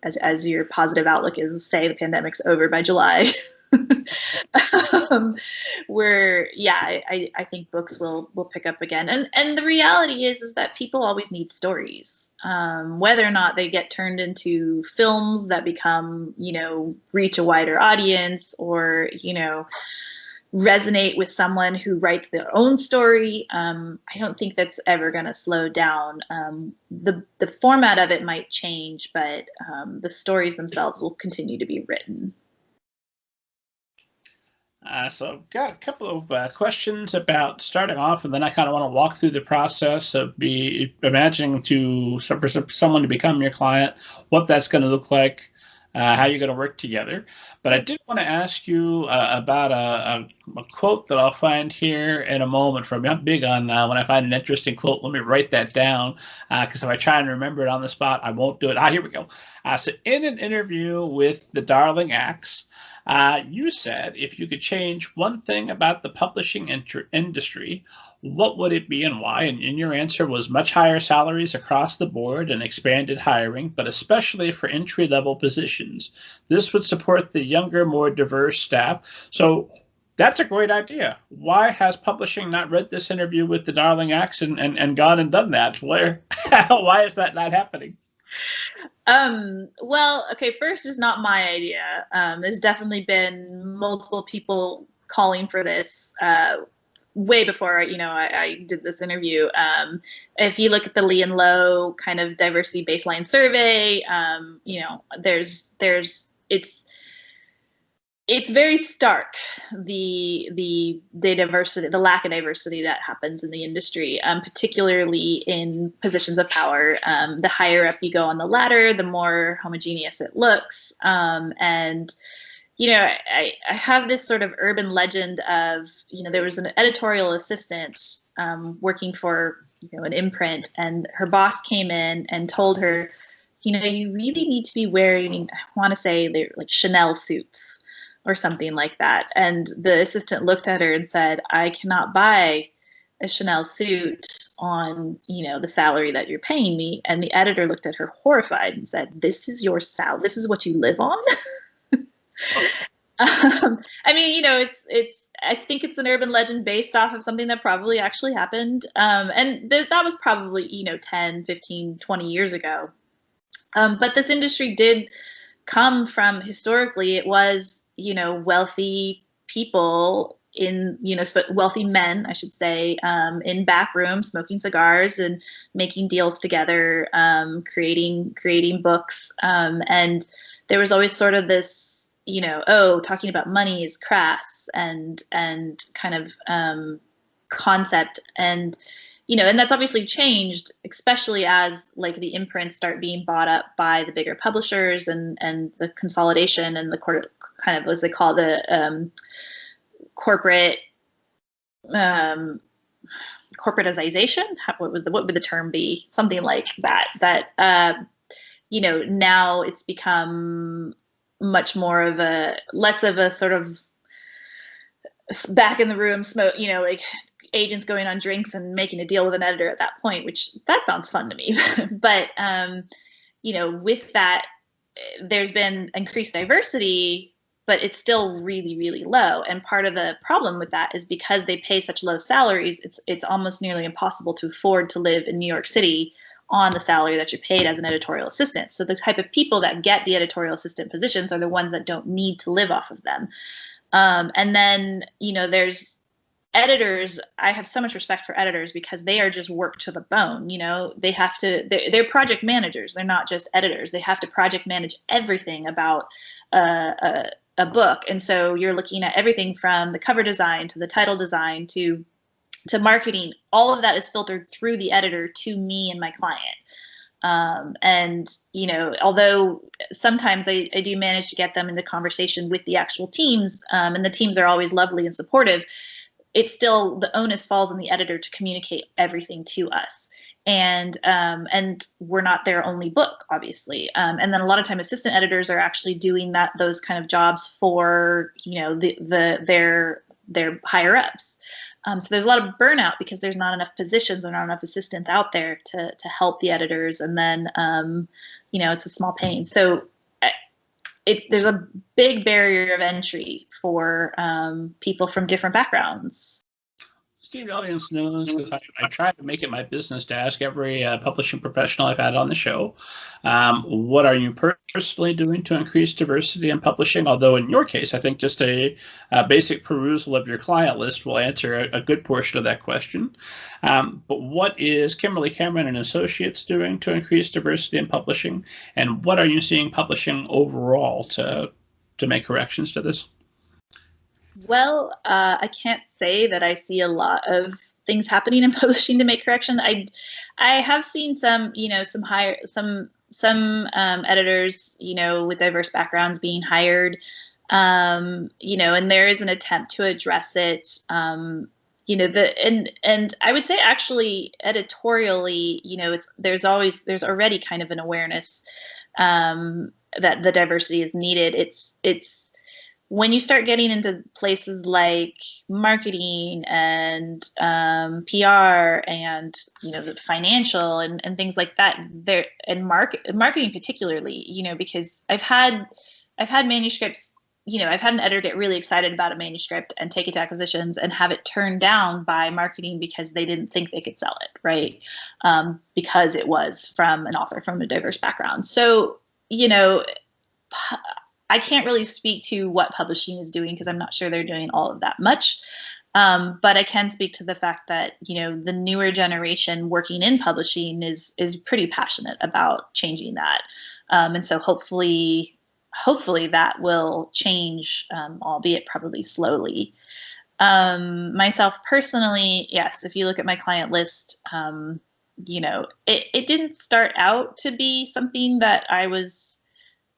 S2: as your positive outlook is, say the pandemic's over by July, I think books will pick up again. And the reality is that people always need stories, whether or not they get turned into films that become, reach a wider audience, or, resonate with someone who writes their own story. I don't think that's ever going to slow down. The format of it might change, but the stories themselves will continue to be written.
S1: So I've got a couple of questions about starting off, and then I kind of want to walk through the process of imagining for someone to become your client, what that's going to look like, how you're going to work together. But I did want to ask you about a quote that I'll find here in a moment from you. I'm big on when I find an interesting quote, let me write that down, because if I try and remember it on the spot, I won't do it. Here we go. So in an interview with the Darling Axe, you said if you could change one thing about the publishing industry, what would it be and why? And your answer was much higher salaries across the board and expanded hiring, but especially for entry-level positions. This would support the younger, more diverse staff. So that's a great idea. Why has publishing not read this interview with the Darling Axe and gone and done that? Why is that not happening?
S2: Well, okay, first, it's not my idea. There's definitely been multiple people calling for this way before I did this interview. If you look at the Lee and Low kind of diversity baseline survey, it's very stark, the diversity, the lack of diversity that happens in the industry, particularly in positions of power. The higher up you go on the ladder, the more homogeneous it looks. And I have this sort of urban legend of, there was an editorial assistant working for an imprint, and her boss came in and told her, you really need to be wearing, I want to say they're like Chanel suits or something like that. And the assistant looked at her and said, I cannot buy a Chanel suit on, the salary that you're paying me. And the editor looked at her horrified and said, this is your salary? This is what you live on? I think it's an urban legend based off of something that probably actually happened. And that was probably, 10, 15, 20 years ago. But this industry did come from, historically, it was, wealthy people wealthy men, I should say, in back rooms, smoking cigars and making deals together, creating books. And there was always sort of this, talking about money is crass and kind of concept. And, and that's obviously changed, especially as like the imprints start being bought up by the bigger publishers and the consolidation and the kind of, as they call the corporate corporatization. What would the term be? Something like that. Now it's become much more of less of a sort of back in the room smoke, like agents going on drinks and making a deal with an editor at that point, which that sounds fun to me. But, with that, there's been increased diversity, but it's still really, really low. And part of the problem with that is because they pay such low salaries, it's almost nearly impossible to afford to live in New York City on the salary that you're paid as an editorial assistant. So the type of people that get the editorial assistant positions are the ones that don't need to live off of them. And then, there's editors, I have so much respect for editors because they are just worked to the bone. They have to, they're project managers. They're not just editors. They have to project manage everything about a book. And so you're looking at everything from the cover design to the title design to marketing. All of that is filtered through the editor to me and my client. And, although sometimes I do manage to get them into conversation with the actual teams, and the teams are always lovely and supportive, it's still, the onus falls on the editor to communicate everything to us. And we're not their only book, obviously. And then a lot of time assistant editors are actually doing those kind of jobs for, their higher ups. So there's a lot of burnout because there's not enough positions and not enough assistants out there to help the editors. And then, it's a small pain. So there's a big barrier of entry for people from different backgrounds.
S1: Steve, the audience knows because I try to make it my business to ask every publishing professional I've had on the show, what are you personally doing to increase diversity in publishing? Although in your case, I think just a basic perusal of your client list will answer a good portion of that question. But what is Kimberly Cameron and Associates doing to increase diversity in publishing? And what are you seeing publishing overall to make corrections to this?
S2: Well, I can't say that I see a lot of things happening in publishing to make correction. I have seen some editors, with diverse backgrounds being hired, and there is an attempt to address it. And I would say actually editorially, there's already kind of an awareness that the diversity is needed. It's when you start getting into places like marketing and PR and the financial and things like that, and marketing particularly, because I've had manuscripts, I've had an editor get really excited about a manuscript and take it to acquisitions and have it turned down by marketing because they didn't think they could sell it, right? Because it was from an author from a diverse background. So I can't really speak to what publishing is doing because I'm not sure they're doing all of that much. But I can speak to the fact that, the newer generation working in publishing is pretty passionate about changing that. And so hopefully that will change, albeit probably slowly. Myself personally, yes, if you look at my client list, it didn't start out to be something that I was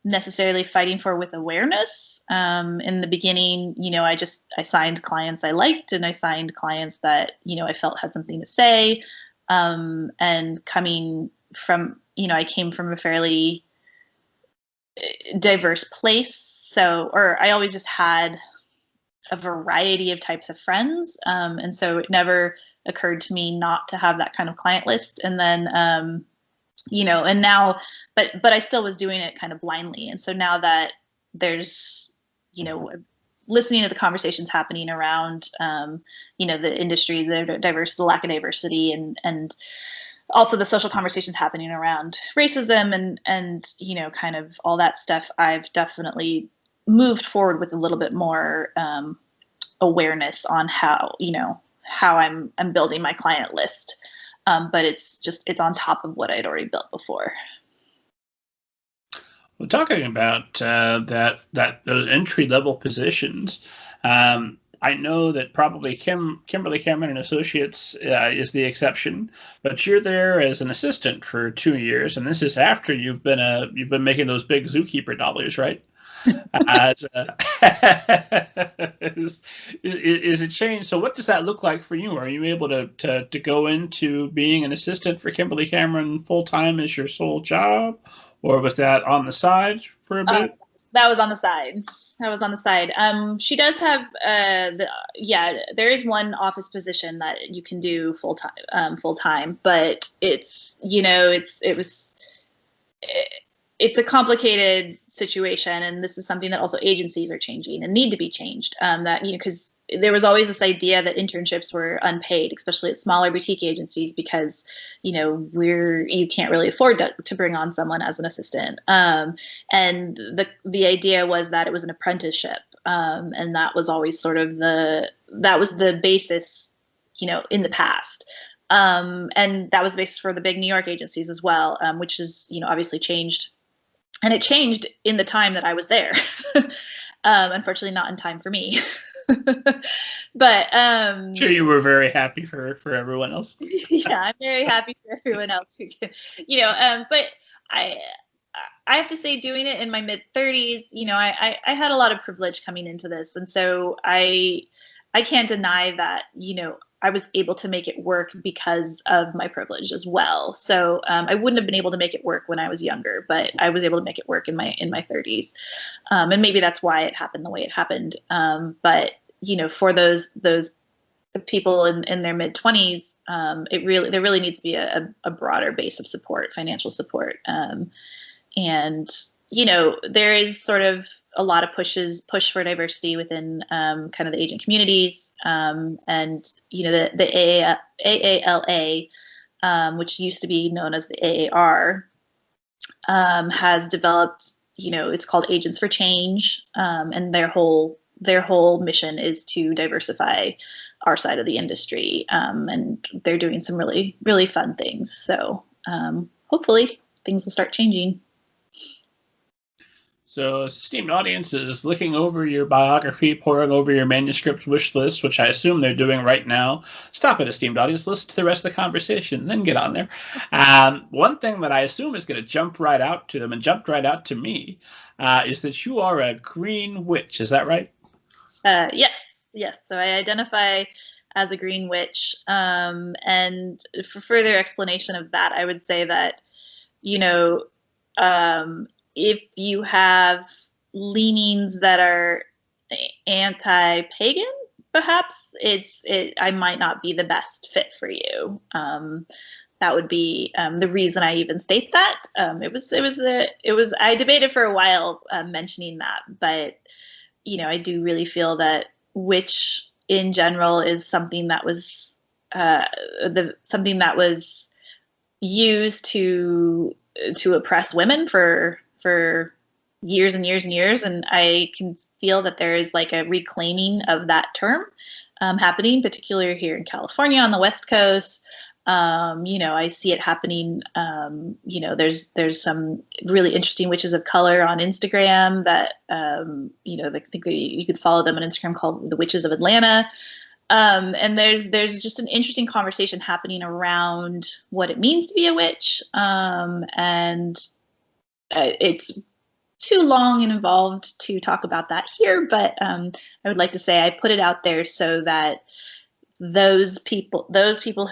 S2: necessarily fighting for with awareness. In the beginning, I signed clients I liked, and I signed clients that, I felt had something to say. And coming from, I came from a fairly diverse place. Or I always just had a variety of types of friends. And so it never occurred to me not to have that kind of client list. And then, and now, but I still was doing it kind of blindly. And so now that there's, listening to the conversations happening around, the industry, the lack of diversity, and also the social conversations happening around racism and kind of all that stuff, I've definitely moved forward with a little bit more awareness on how I'm building my client list. But it's on top of what I'd already built before.
S1: Well, talking about those entry level positions, I know that probably Kimberly Cameron and Associates is the exception, but you're there as an assistant for 2 years, and this is after you've been making those big zookeeper dollars, right? Is it changed? So what does that look like for you? Are you able to go into being an assistant for Kimberly Cameron full time as your sole job, or was that on the side for a bit?
S2: That was on the side. She does have there is one office position that you can do full time, but it's it's a complicated situation, and this is something that also agencies are changing and need to be changed. Because there was always this idea that internships were unpaid, especially at smaller boutique agencies, because you can't really afford to bring on someone as an assistant. And the idea was that it was an apprenticeship, and that was always sort of that was the basis, in the past. And that was the basis for the big New York agencies as well, which is, obviously changed. And it changed in the time that I was there. Unfortunately, not in time for me. But
S1: sure, you were very happy for everyone else.
S2: Yeah, I'm very happy for everyone else who can, but I have to say, doing it in my mid-30s, I had a lot of privilege coming into this, and so I can't deny that, I was able to make it work because of my privilege as well. So I wouldn't have been able to make it work when I was younger, but I was able to make it work in my 30s, and maybe that's why it happened the way it happened. But for those people in their mid 20s, there really needs to be a broader base of support, financial support, and there is sort of a lot of push for diversity within kind of the agent communities, and the AALA, which used to be known as the AAR, has developed, it's called Agents for Change, and their whole mission is to diversify our side of the industry, and they're doing some really, really fun things. So hopefully things will start changing.
S1: So, esteemed audience is looking over your biography, poring over your manuscript wish list, which I assume they're doing right now. Stop it, esteemed audience. Listen to the rest of the conversation, then get on there. One thing that I assume is going to jump right out to them and jumped right out to me is that you are a green witch. Is that right?
S2: Yes. So I identify as a green witch. And for further explanation of that, I would say that, if you have leanings that are anti-pagan, perhaps I might not be the best fit for you. That would be the reason I even state that. I debated for a while mentioning that, but I do really feel that witch in general is something that was something that was used to oppress women for years and years and years, and I can feel that there is like a reclaiming of that term happening, particularly here in California on the West Coast. I see it happening. There's some really interesting witches of color on Instagram that I think you could follow them on Instagram, called the Witches of Atlanta. And there's just an interesting conversation happening around what it means to be a witch, and it's too long and involved to talk about that here, but I would like to say I put it out there so that those people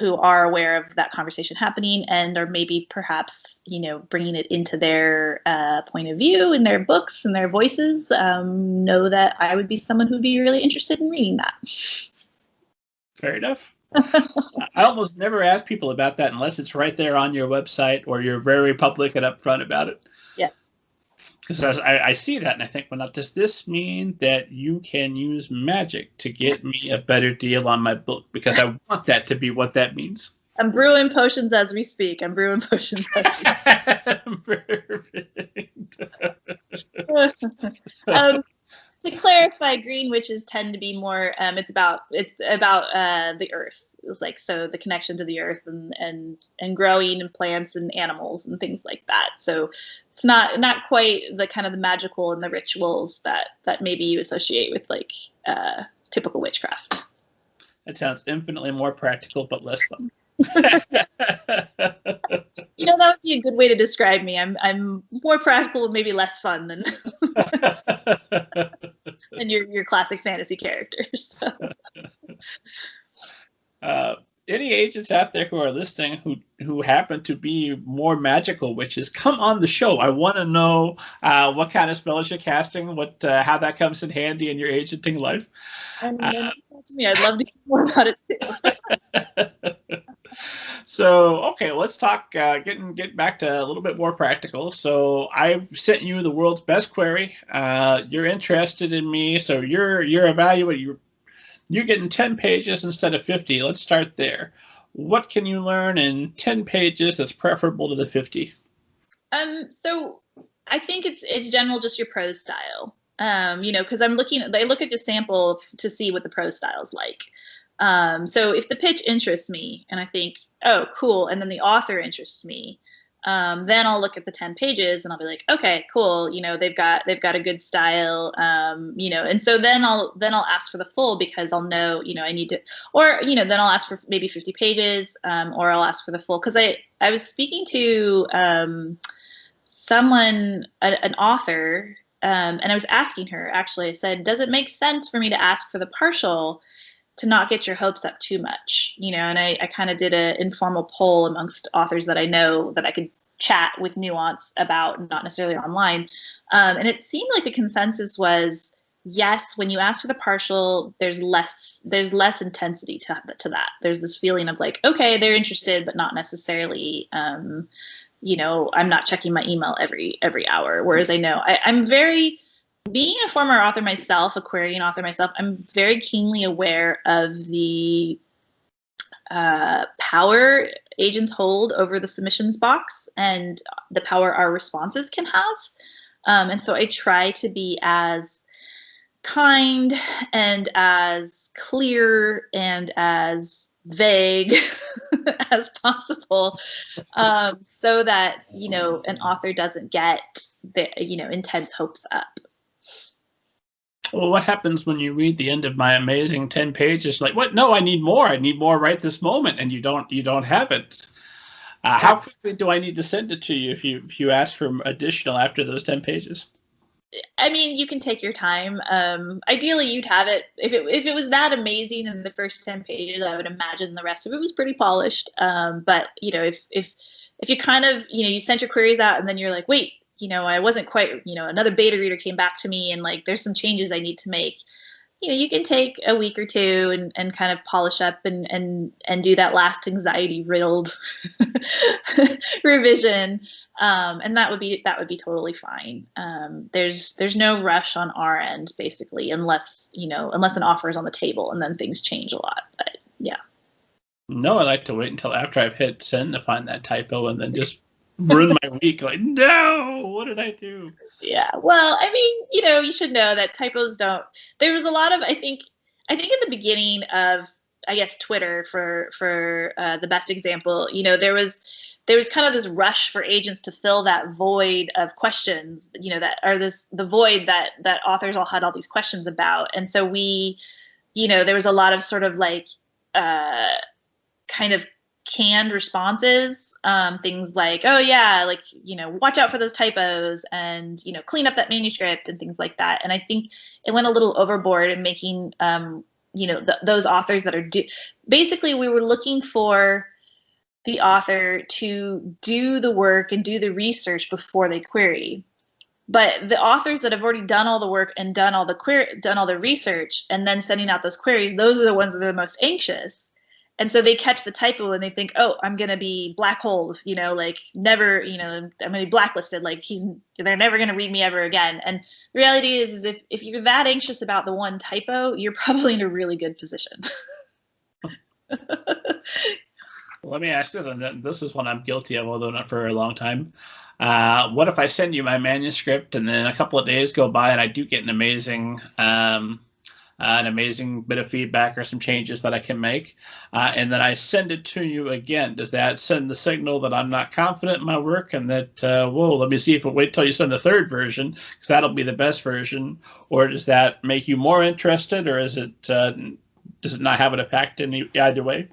S2: who are aware of that conversation happening and are maybe perhaps bringing it into their point of view in their books and their voices, know that I would be someone who'd be really interested in reading that.
S1: Fair enough. I almost never ask people about that unless it's right there on your website or you're very public and upfront about it. Because I see that and I think, well, now, does this mean that you can use magic to get me a better deal on my book? Because I want that to be what that means.
S2: I'm brewing potions as we speak. Perfect. To clarify, green witches tend to be more. It's about the earth. It's like, so the connection to the earth and growing and plants and animals and things like that. So it's not quite the kind of the magical and the rituals that maybe you associate with like typical witchcraft.
S1: That sounds infinitely more practical, but less fun.
S2: That would be a good way to describe me. I'm more practical and maybe less fun than than your classic fantasy characters.
S1: Any agents out there who are listening who happen to be more magical witches, come on the show. I want to know what kind of spells you're casting, how that comes in handy in your agenting life.
S2: That's me. I'd love to hear more about it too.
S1: So, okay, let's talk, get back to a little bit more practical. So I've sent you the world's best query. You're interested in me, so you're evaluating. You're getting 10 pages instead of 50. Let's start there. What can you learn in 10 pages that's preferable to the 50?
S2: So I think it's general, just your prose style. You know, because they look at the sample to see what the prose style is like. So if the pitch interests me and I think, oh, cool, and then the author interests me, then I'll look at the 10 pages and I'll be like, okay, cool, you know, they've got a good style, you know, and so then I'll ask for the full, because I'll know, you know, I need to, or, you know, then I'll ask for maybe 50 pages, or I'll ask for the full, because I was speaking to someone, an author, and I was asking her, actually, I said, does it make sense for me to ask for the partial to not get your hopes up too much, you know? And I kind of did an informal poll amongst authors that I know that I could chat with nuance about, not necessarily online. And it seemed like the consensus was, yes, when you ask for the partial, there's less intensity to that. There's this feeling of like, okay, they're interested, but not necessarily, you know, I'm not checking my email every hour. Whereas I know I'm very, being a former author myself, a querying author myself, I'm very keenly aware of the power agents hold over the submissions box and the power our responses can have. And so I try to be as kind and as clear and as vague as possible, so that, you know, an author doesn't get the, you know, intense hopes up.
S1: Well, what happens when you read the end of my amazing 10 pages? Like, what? No, I need more. I need more right this moment, and you don't have it. How quickly do I need to send it to you if you ask for additional after those 10 pages?
S2: I mean, you can take your time. Ideally, you'd have it if it was that amazing in the first 10 pages. I would imagine the rest of it was pretty polished. But you know, if you kind of, you know, you sent your queries out and then you're like, wait, you know, I wasn't quite, you know, another beta reader came back to me and like, there's some changes I need to make. You know, you can take a week or two and kind of polish up and do that last anxiety riddled revision. And that would be totally fine. There's no rush on our end, basically, unless an offer is on the table, and then things change a lot. But yeah.
S1: No, I like to wait until after I've hit send to find that typo and then just ruin my week. Like, no, what did I do?
S2: Yeah, well, I mean, you know, you should know that typos don't. There was a lot of, I think in the beginning of, I guess, Twitter for the best example, you know, there was kind of this rush for agents to fill that void of questions, you know, the void that authors all had all these questions about. And so we, you know, there was a lot of sort of like kind of canned responses, things like, oh yeah, like, you know, watch out for those typos and, you know, clean up that manuscript and things like that. And I think it went a little overboard in making, you know, those authors that are basically, we were looking for the author to do the work and do the research before they query. But the authors that have already done all the work and done all the research and then sending out those queries, those are the ones that are the most anxious. And so they catch the typo and they think, oh, I'm going to be black holed, you know, like never, you know, I'm going to be blacklisted. Like they're never going to read me ever again. And the reality is if you're that anxious about the one typo, you're probably in a really good position.
S1: Let me ask this, and this is one I'm guilty of, although not for a long time. What if I send you my manuscript and then a couple of days go by and I do get an amazing bit of feedback or some changes that I can make, and then I send it to you again? Does that send the signal that I'm not confident in my work and that, whoa, let me see if we'll wait till you send the third version because that'll be the best version? Or does that make you more interested, or is it does it not have an impact in either way?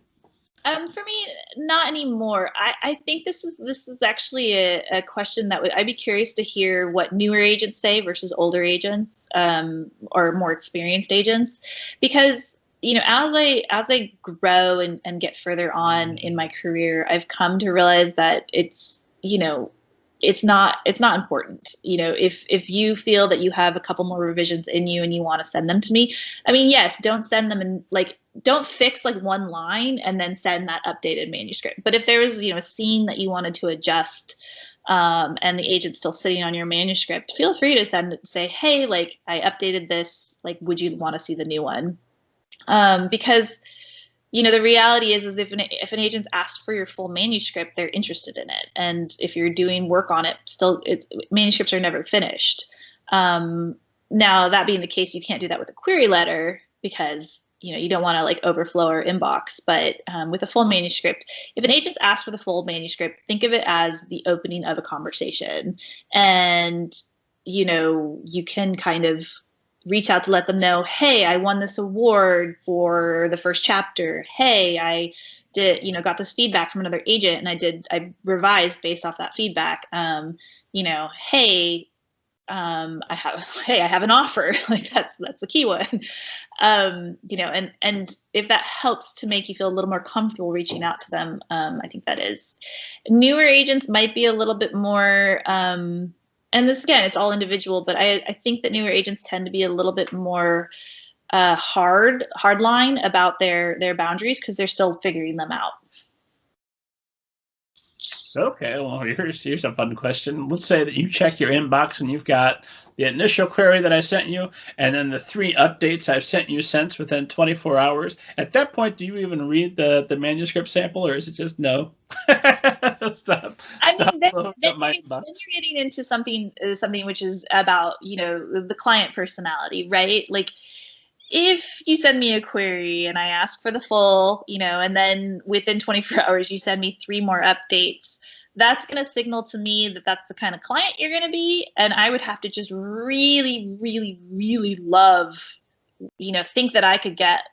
S2: For me, not anymore. I think this is actually a question that I'd be curious to hear what newer agents say versus older agents, or more experienced agents, because, you know, as I grow and get further on in my career, I've come to realize that it's, you know, it's not important. You know, if you feel that you have a couple more revisions in you and you want to send them to me, I mean, yes, don't send them in, like, don't fix like one line and then send that updated manuscript. But if there was, you know, a scene that you wanted to adjust, and the agent's still sitting on your manuscript, feel free to send it, say, hey, like, I updated this, like, would you want to see the new one? Because, you know, the reality is if an agent's asked for your full manuscript, they're interested in it. And if you're doing work on it, manuscripts are never finished. Now, that being the case, you can't do that with a query letter because you don't want to like overflow our inbox. But with a full manuscript, if an agent's asked for the full manuscript, think of it as the opening of a conversation. And, you can kind of reach out to let them know, hey, I won this award for the first chapter. Hey, I did, got this feedback from another agent and I revised based off that feedback. Hey, I have an offer. Like that's the key one. And if that helps to make you feel a little more comfortable reaching out to them, I think that is. Newer agents might be a little bit more, and this again, it's all individual, but I think that newer agents tend to be a little bit more hard line about their boundaries because they're still figuring them out.
S1: Okay, well, here's a fun question. Let's say that you check your inbox and you've got the initial query that I sent you, and then the 3 updates I've sent you since within 24 hours. At that point, do you even read the manuscript sample, or is it just no? Stop.
S2: Then you're getting into something which is about, the client personality, right? Like, if you send me a query and I ask for the full, and then within 24 hours you send me 3 more updates, that's going to signal to me that that's the kind of client you're going to be. And I would have to just really, really, really love, think that I could get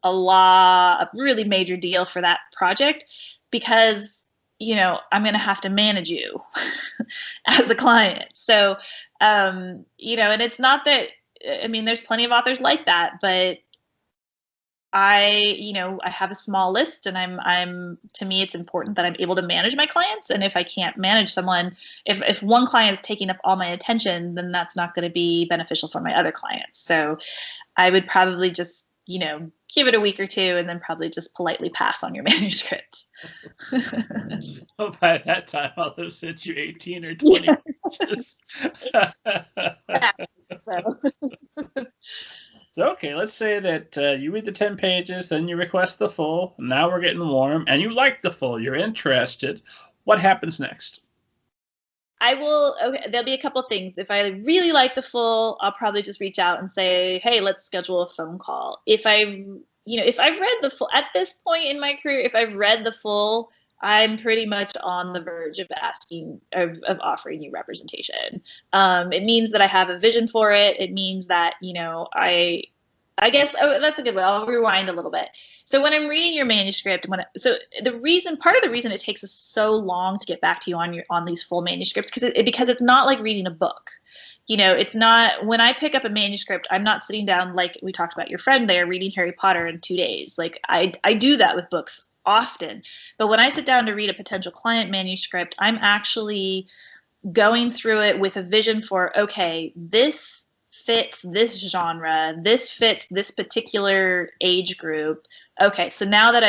S2: a really major deal for that project because, I'm going to have to manage you as a client. So, and it's not that, there's plenty of authors like that, but I have a small list and to me, it's important that I'm able to manage my clients. And if I can't manage someone, if one client is taking up all my attention, then that's not going to be beneficial for my other clients. So I would probably just, give it a week or 2 and then probably just politely pass on your manuscript.
S1: Well, by that time, I'll have sent you 18 or 20 pages. So, okay, let's say that you read the 10 pages, then you request the full. Now we're getting warm, and you like the full. You're interested. What happens next?
S2: Okay, there'll be a couple things. If I really like the full, I'll probably just reach out and say, hey, let's schedule a phone call. If I've read the full, at this point in my career, if I've read the full, I'm pretty much on the verge of of offering you representation. It means that I have a vision for it. It means that, I guess, that's a good one. I'll rewind a little bit. So when I'm reading your manuscript, part of the reason it takes us so long to get back to you on these full manuscripts, because it's not like reading a book. It's not, when I pick up a manuscript, I'm not sitting down like we talked about your friend there reading Harry Potter in 2 days. Like I do that with books often, but when I sit down to read a potential client manuscript, I'm actually going through it with a vision for, okay, this fits this genre, this fits this particular age group. Okay, so now that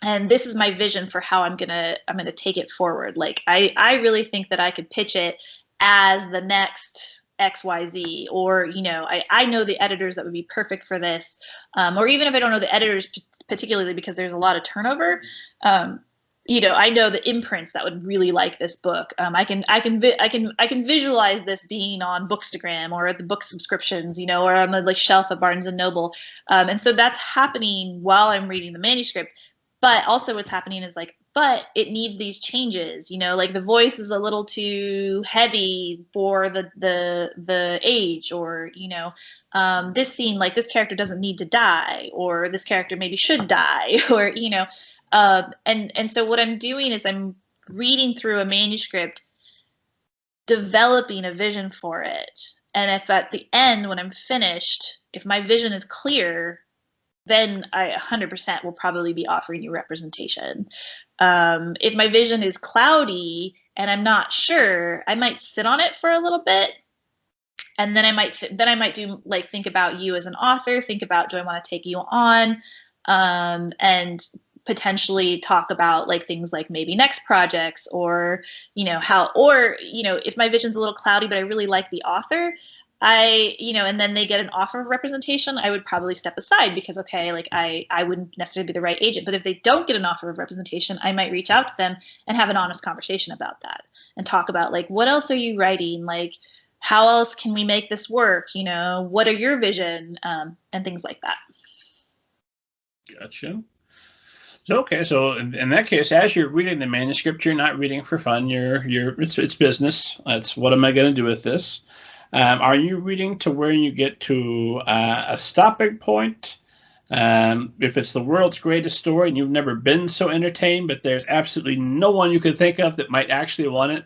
S2: and this is my vision for how I'm gonna take it forward. Like I really think that I could pitch it as the next XYZ, or I know the editors that would be perfect for this, or even if I don't know the editors particularly because there's a lot of turnover, I know the imprints that would really like this book. I can visualize this being on Bookstagram or at the book subscriptions, or on the shelf at Barnes and Noble, and so that's happening while I'm reading the manuscript. But also, what's happening is but it needs these changes. The voice is a little too heavy for the age, or this scene, this character doesn't need to die, or this character maybe should die, or and so what I'm doing is I'm reading through a manuscript, developing a vision for it. And if at the end, when I'm finished, if my vision is clear, then I 100% will probably be offering you representation. If my vision is cloudy and I'm not sure, I might sit on it for a little bit. And then I might do think about you as an author, think about, do I want to take you on? And potentially talk about things like maybe next projects, or if my vision's a little cloudy but I really like the author, and then they get an offer of representation, I would probably step aside because I wouldn't necessarily be the right agent. But if they don't get an offer of representation, I might reach out to them and have an honest conversation about that and talk about what else are you writing, how else can we make this work? You know, what are your vision, and things like that.
S1: Gotcha. So, okay, so in that case, as you're reading the manuscript, you're not reading for fun. It's business. It's what am I going to do with this? Are you reading to where you get to a stopping point? If it's the world's greatest story and you've never been so entertained, but there's absolutely no one you could think of that might actually want it,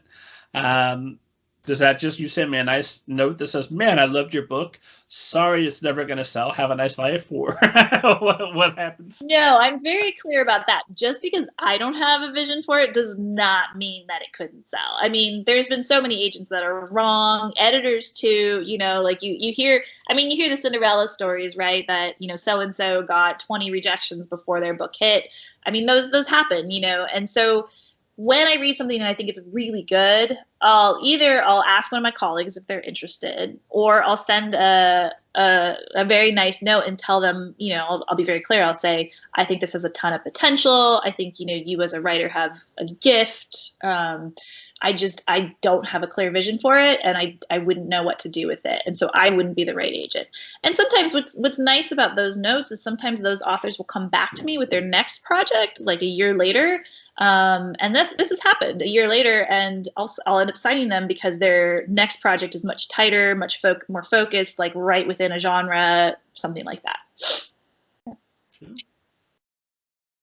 S1: does that just, you send me a nice note that says, man, I loved your book. Sorry, it's never going to sell. Have a nice life. Or what happens?
S2: No, I'm very clear about that. Just because I don't have a vision for it does not mean that it couldn't sell. I mean, there's been so many agents that are wrong, editors too, you know, like you hear, I mean, you hear the Cinderella stories, right? That, you know, so-and-so got 20 rejections before their book hit. I mean, those happen, you know, and so when I read something and I think it's really good, I'll ask one of my colleagues if they're interested, or I'll send a very nice note and tell them, you know, I'll be very clear. I'll say, I think this has a ton of potential. I think, you know, you as a writer have a gift. I don't have a clear vision for it, and I wouldn't know what to do with it. And so I wouldn't be the right agent. And sometimes what's nice about those notes is sometimes those authors will come back to me with their next project like a year later. And this has happened a year later, and I'll end up signing them because their next project is much tighter, much more focused, like right within a genre, something like that.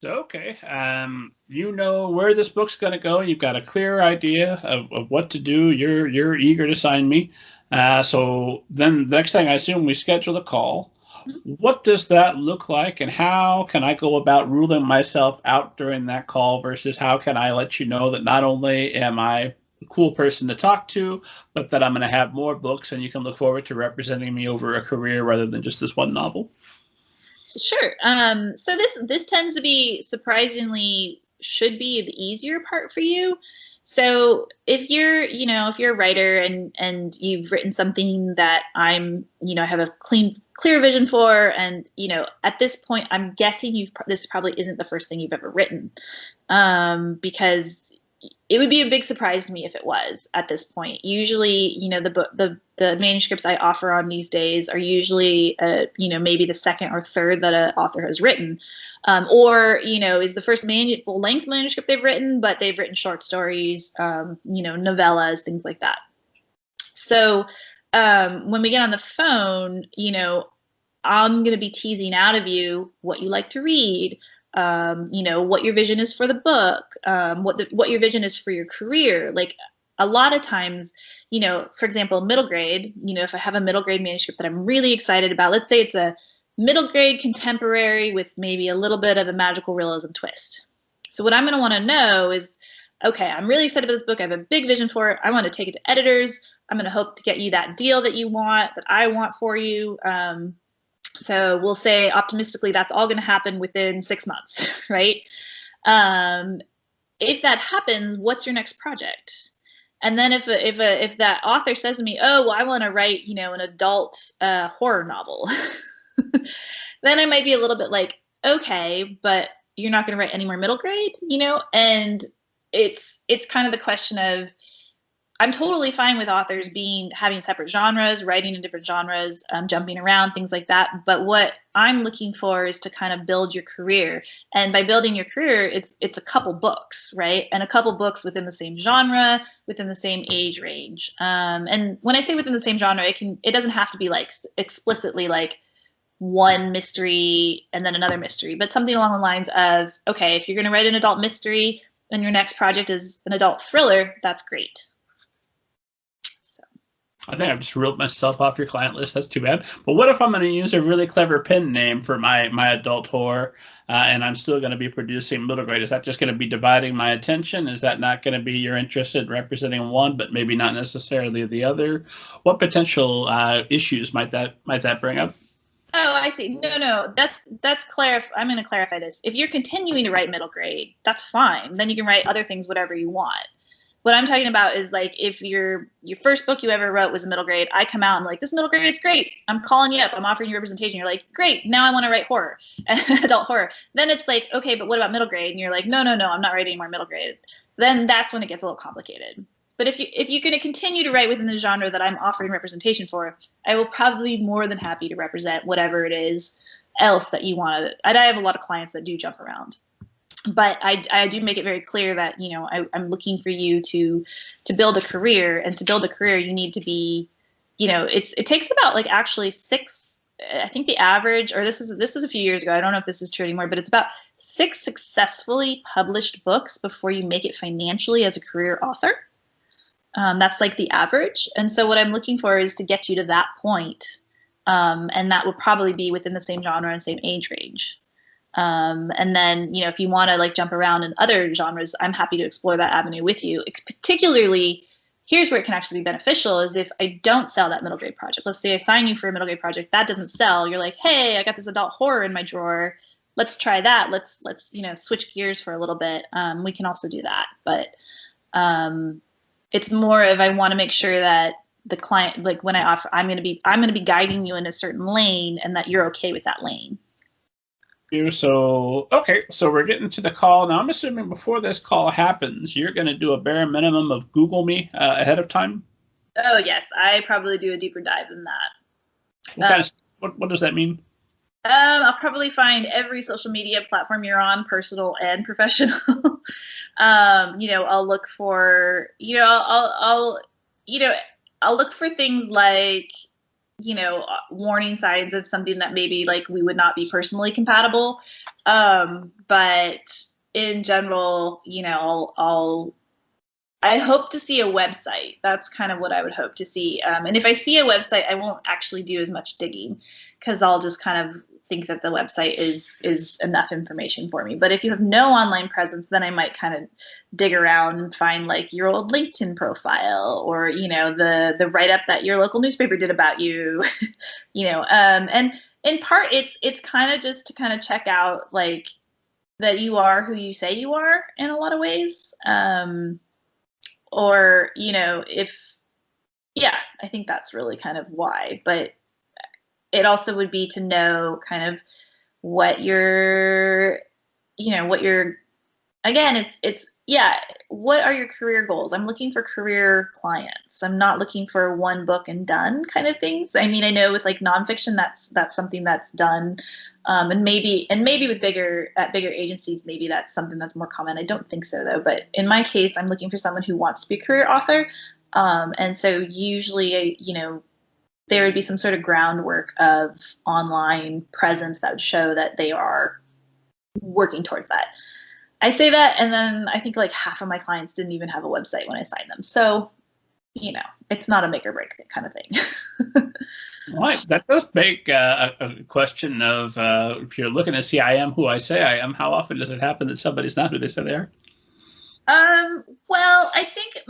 S1: So, okay, you know where this book's going to go. You've got a clear idea of what to do. You're eager to sign me. So then the next thing, I assume we schedule a call. What does that look like, and how can I go about ruling myself out during that call versus how can I let you know that not only am I a cool person to talk to, but that I'm going to have more books and you can look forward to representing me over a career rather than just this one novel?
S2: Sure. So this tends to be surprisingly should be the easier part for you. So if you're a writer and you've written something that I'm, you know, have a clear vision for, and, you know, at this point, I'm guessing this probably isn't the first thing you've ever written, because it would be a big surprise to me if it was at this point. Usually, you know, the manuscripts I offer on these days are usually, you know, maybe the second or third that an author has written, or, you know, is the first full-length manuscript they've written, but they've written short stories, you know, novellas, things like that. So when we get on the phone, you know, I'm going to be teasing out of you what you like to read, you know, what your vision is for the book, what your vision is for your career. Like a lot of times, you know, for example, middle grade, you know, if I have a middle grade manuscript that I'm really excited about, let's say it's a middle grade contemporary with maybe a little bit of a magical realism twist. So what I'm going to want to know is, okay, I'm really excited about this book. I have a big vision for it. I want to take it to editors. I'm going to hope to get you that deal that you want, that I want for you. So we'll say optimistically that's all going to happen within 6 months, right? If that happens, what's your next project? And then if that author says to me, oh, well, I want to write, you know, an adult horror novel, then I might be a little bit like, okay, but you're not going to write any more middle grade, you know? And it's kind of the question of, I'm totally fine with authors having separate genres, writing in different genres, jumping around, things like that. But what I'm looking for is to kind of build your career. And by building your career, it's a couple books, right? And a couple books within the same genre, within the same age range. And when I say within the same genre, it doesn't have to be like explicitly like one mystery and then another mystery, but something along the lines of, okay, if you're going to write an adult mystery and your next project is an adult thriller, that's great.
S1: I think I've just reeled myself off your client list. That's too bad. But what if I'm going to use a really clever pen name for my adult horror, and I'm still going to be producing middle grade? Is that just going to be dividing my attention? Is that not going to be you're interested in representing one, but maybe not necessarily the other? What potential issues might that bring up?
S2: Oh, I see. No, that's I'm going to clarify this. If you're continuing to write middle grade, that's fine. Then you can write other things, whatever you want. What I'm talking about is like if your first book you ever wrote was a middle grade, I come out and like, this middle grade's great. I'm calling you up. I'm offering you representation. You're like, great. Now I want to write horror, adult horror. Then it's like, okay, but what about middle grade? And you're like, no, I'm not writing any more middle grade. Then that's when it gets a little complicated. But if you're going to continue to write within the genre that I'm offering representation for, I will probably be more than happy to represent whatever it is else that you want to. I have a lot of clients that do jump around, but I do make it very clear that, you know, I'm looking for you to build a career, and to build a career, you need to be, you know, it takes about like actually 6. I think the average, or this was a few years ago, I don't know if this is true anymore, but it's about 6 successfully published books before you make it financially as a career author. That's like the average. And so what I'm looking for is to get you to that point. And that will probably be within the same genre and same age range. And then, you know, if you want to like jump around in other genres, I'm happy to explore that avenue with you. Particularly, here's where it can actually be beneficial is if I don't sell that middle grade project. Let's say I sign you for a middle grade project that doesn't sell. You're like, hey, I got this adult horror in my drawer. Let's try that. Let's you know, switch gears for a little bit. We can also do that, but it's more of, I want to make sure that the client, like when I offer, I'm going to be guiding you in a certain lane, and that you're okay with that lane.
S1: So, okay, so we're getting to the call now. I'm assuming before this call happens, you're going to do a bare minimum of Google me ahead of time.
S2: Oh yes, I probably do a deeper dive than that.
S1: What does that mean?
S2: I'll probably find every social media platform you're on, personal and professional. You know, I'll look for, you know, I'll look for things like, you know, warning signs of something that maybe like we would not be personally compatible. But in general, you know, I hope to see a website. That's kind of what I would hope to see. And if I see a website, I won't actually do as much digging, because I'll just kind of think that the website is enough information for me. But if you have no online presence, then I might kind of dig around and find like your old LinkedIn profile, or, you know, the write-up that your local newspaper did about you, you know, and in part it's kind of just to kind of check out like that you are who you say you are in a lot of ways. Or, you know, I think that's really kind of why, but it also would be to know kind of what what are your career goals? I'm looking for career clients. I'm not looking for one book and done kind of things. I mean, I know with like nonfiction, that's something that's done. And maybe with bigger agencies, maybe that's something that's more common. I don't think so though. But in my case, I'm looking for someone who wants to be a career author. And so usually, you know, there would be some sort of groundwork of online presence that would show that they are working towards that. I say that, and then I think like half of my clients didn't even have a website when I signed them. So, you know, it's not a make or break kind of thing.
S1: Right. That does make a question of if you're looking to see I am who I say I am, how often does it happen that somebody's not who they say they are?
S2: Well, I think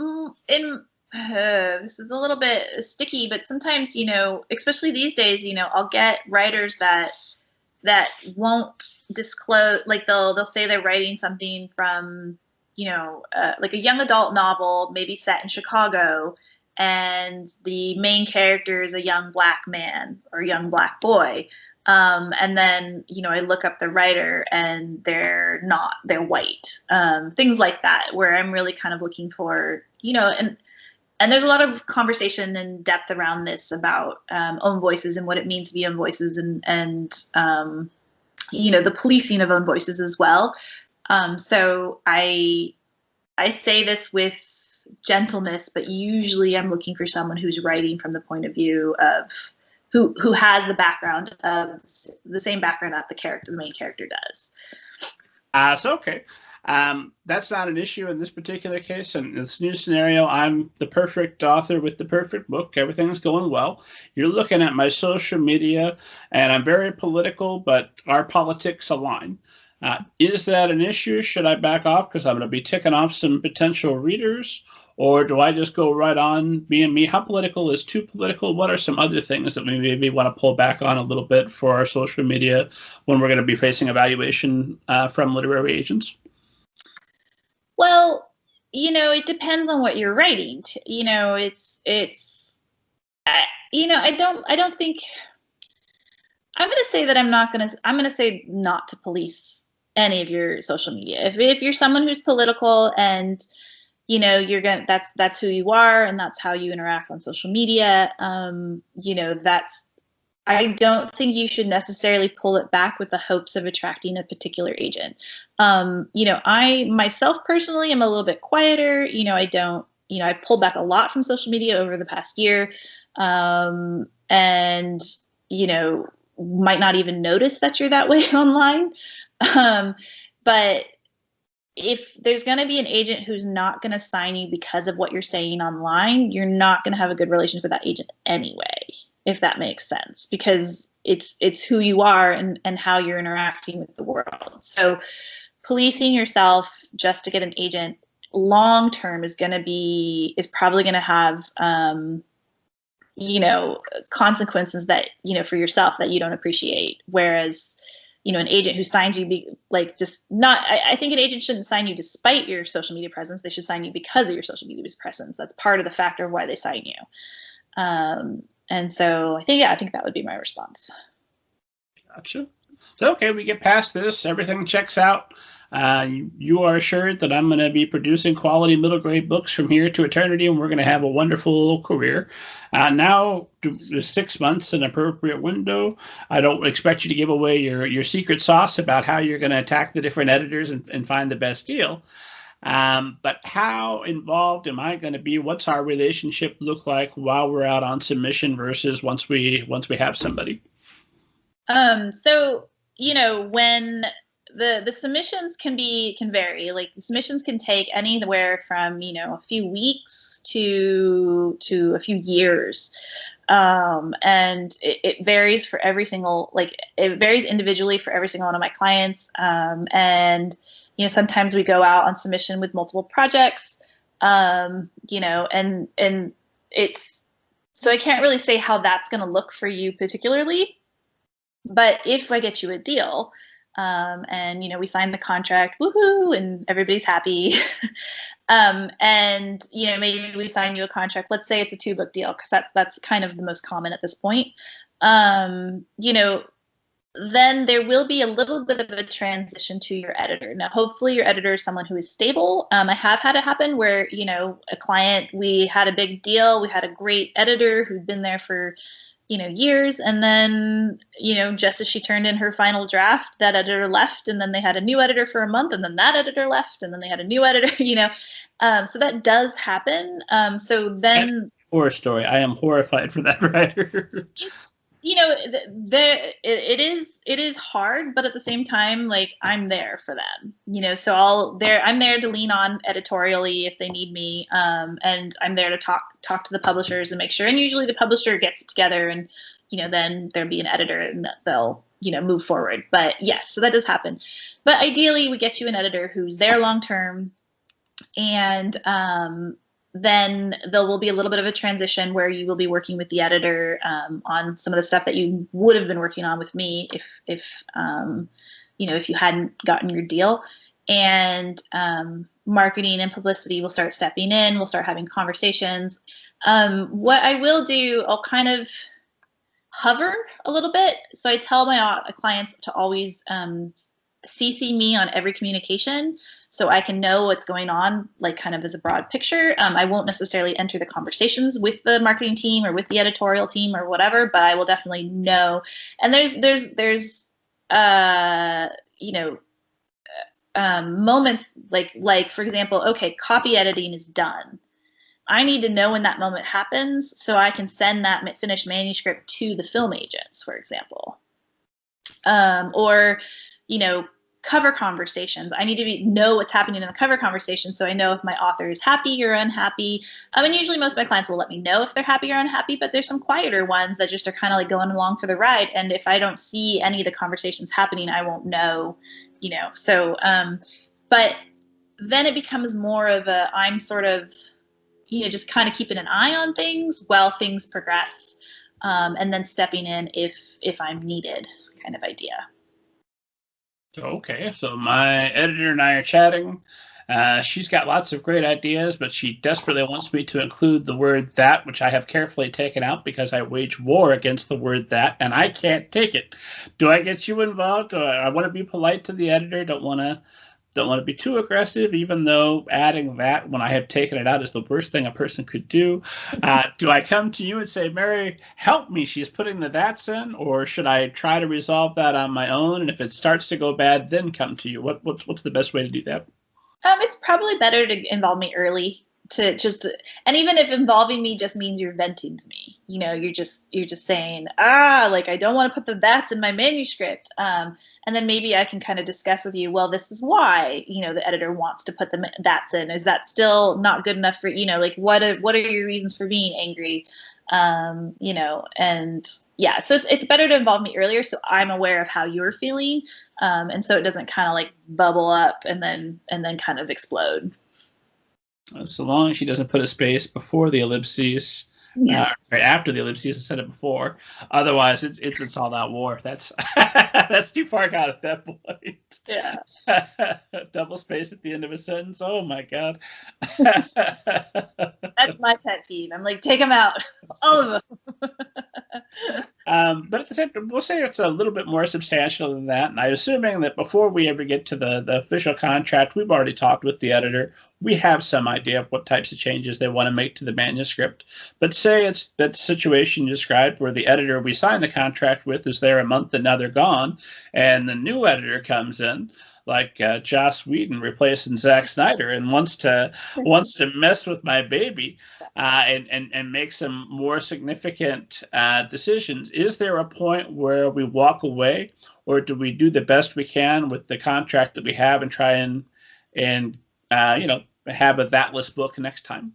S2: this is a little bit sticky, but sometimes, you know, especially these days, you know, I'll get writers that won't disclose, like they'll say they're writing something from, you know, like a young adult novel, maybe set in Chicago, and the main character is a young black man or young black boy. And then, you know, I look up the writer and they're white. Things like that, where I'm really kind of looking for, you know, and there's a lot of conversation and depth around this about own voices and what it means to be own voices, and you know, the policing of own voices as well. So I say this with gentleness, but usually I'm looking for someone who's writing from the point of view of who has the background of the same background that the main character does.
S1: So okay. That's not an issue in this particular case. In this new scenario, I'm the perfect author with the perfect book. Everything's going well. You're looking at my social media, and I'm very political, but our politics align. Is that an issue? Should I back off because I'm going to be ticking off some potential readers? Or do I just go right on being me? How political is too political? What are some other things that we maybe want to pull back on a little bit for our social media when we're going to be facing evaluation from literary agents?
S2: Well, you know, it depends on what you're writing. You know, you know, I don't think, I'm going to say that I'm going to say not to police any of your social media. If you're someone who's political and, that's who you are, and that's how you interact on social media. I don't think you should necessarily pull it back with the hopes of attracting a particular agent. I myself personally am a little bit quieter. I pulled back a lot from social media over the past year, and might not even notice that you're that way online. But if there's going to be an agent who's not going to sign you because of what you're saying online, you're not going to have a good relationship with that agent anyway, if that makes sense, because it's who you are and how you're interacting with the world. So policing yourself just to get an agent long term is probably going to have consequences that for yourself that you don't appreciate. Whereas an agent who signs you I think an agent shouldn't sign you despite your social media presence. They should sign you because of your social media presence. That's part of the factor of why they sign you. And so I think that would be my response.
S1: Gotcha. So, okay, we get past this. Everything checks out. You are assured that I'm going to be producing quality middle grade books from here to eternity, and we're going to have a wonderful career. Now, 6 months, an appropriate window. I don't expect you to give away your secret sauce about how you're going to attack the different editors and find the best deal. But how involved am I going to be? What's our relationship look like while we're out on submission versus once we have somebody?
S2: So when the submissions can vary. Like the submissions can take anywhere from a few weeks to a few years. And it varies for every single, it varies individually for every single one of my clients. And sometimes we go out on submission with multiple projects, and it's, so I can't really say how that's going to look for you particularly, but if I get you a deal, and we sign the contract, woohoo, and everybody's happy, and maybe we sign you a contract, let's say it's a 2-book deal, because that's kind of the most common at this point, then there will be a little bit of a transition to your editor. Now, hopefully your editor is someone who is stable. I have had it happen where, a client, we had a big deal, we had a great editor who'd been there for, years. And then, just as she turned in her final draft, that editor left, and then they had a new editor for a month, and then that editor left, and then they had a new editor, so that does happen. So then,
S1: horror story. I am horrified for that writer.
S2: It is hard, but at the same time, I'm there for them, so I'm there to lean on editorially if they need me. And I'm there to talk to the publishers and make sure, and usually the publisher gets it together, and, then there'll be an editor and they'll, move forward. But yes, so that does happen. But ideally we get you an editor who's there long-term, and, then there will be a little bit of a transition where you will be working with the editor on some of the stuff that you would have been working on with me if you hadn't gotten your deal. And marketing and publicity will start stepping in. We'll start having conversations. What I will do, I'll kind of hover a little bit. So I tell my clients to always CC me on every communication, so I can know what's going on, kind of as a broad picture. I won't necessarily enter the conversations with the marketing team or with the editorial team or whatever, but I will definitely know. And there's moments like for example, okay, copy editing is done. I need to know when that moment happens so I can send that finished manuscript to the film agents, for example. Or cover conversations. I need to know what's happening in the cover conversation so I know if my author is happy or unhappy. And usually most of my clients will let me know if they're happy or unhappy, but there's some quieter ones that just are kind of going along for the ride. And if I don't see any of the conversations happening, I won't know, So, but then it becomes more of I'm sort of, just kind of keeping an eye on things while things progress, and then stepping in if I'm needed, kind of idea.
S1: Okay, so my editor and I are chatting. She's got lots of great ideas, but she desperately wants me to include the word that, which I have carefully taken out because I wage war against the word that, and I can't take it. Do I get you involved? I want to be polite to the editor. Don't want don't want to be too aggressive, even though adding that when I have taken it out is the worst thing a person could do. Do I come to you and say, Mary, help me, she's putting the that's in, or should I try to resolve that on my own? And if it starts to go bad, then come to you. What's the best way to do that?
S2: It's probably better to involve me early. And even if involving me just means you're venting to me, you're just saying, like, I don't want to put the that's in my manuscript. And then maybe I can kind of discuss with you, well, this is why, the editor wants to put the that's in. Is that still not good enough for, like, what are your reasons for being angry? And yeah, so it's better to involve me earlier so I'm aware of how you're feeling. And so it doesn't kind of like bubble up and then kind of explode.
S1: So long as she doesn't put a space before the ellipses, right after the ellipses instead of before. Otherwise, it's all out war. That's that's too far gone at that point.
S2: Yeah.
S1: Double space at the end of a sentence. Oh my God.
S2: That's my pet peeve. I'm like, take them out, all of them.
S1: But at the same time, we'll say it's a little bit more substantial than that. And I'm assuming that before we ever get to the official contract, we've already talked with the editor. We have some idea of what types of changes they want to make to the manuscript. But say it's that situation you described where the editor we signed the contract with is there a month and now they're gone, and the new editor comes in, like Joss Whedon replacing Zack Snyder, and wants to mess with my baby and make some more significant decisions. Is there a point where we walk away, or do we do the best we can with the contract that we have and try and have a that-less book next time?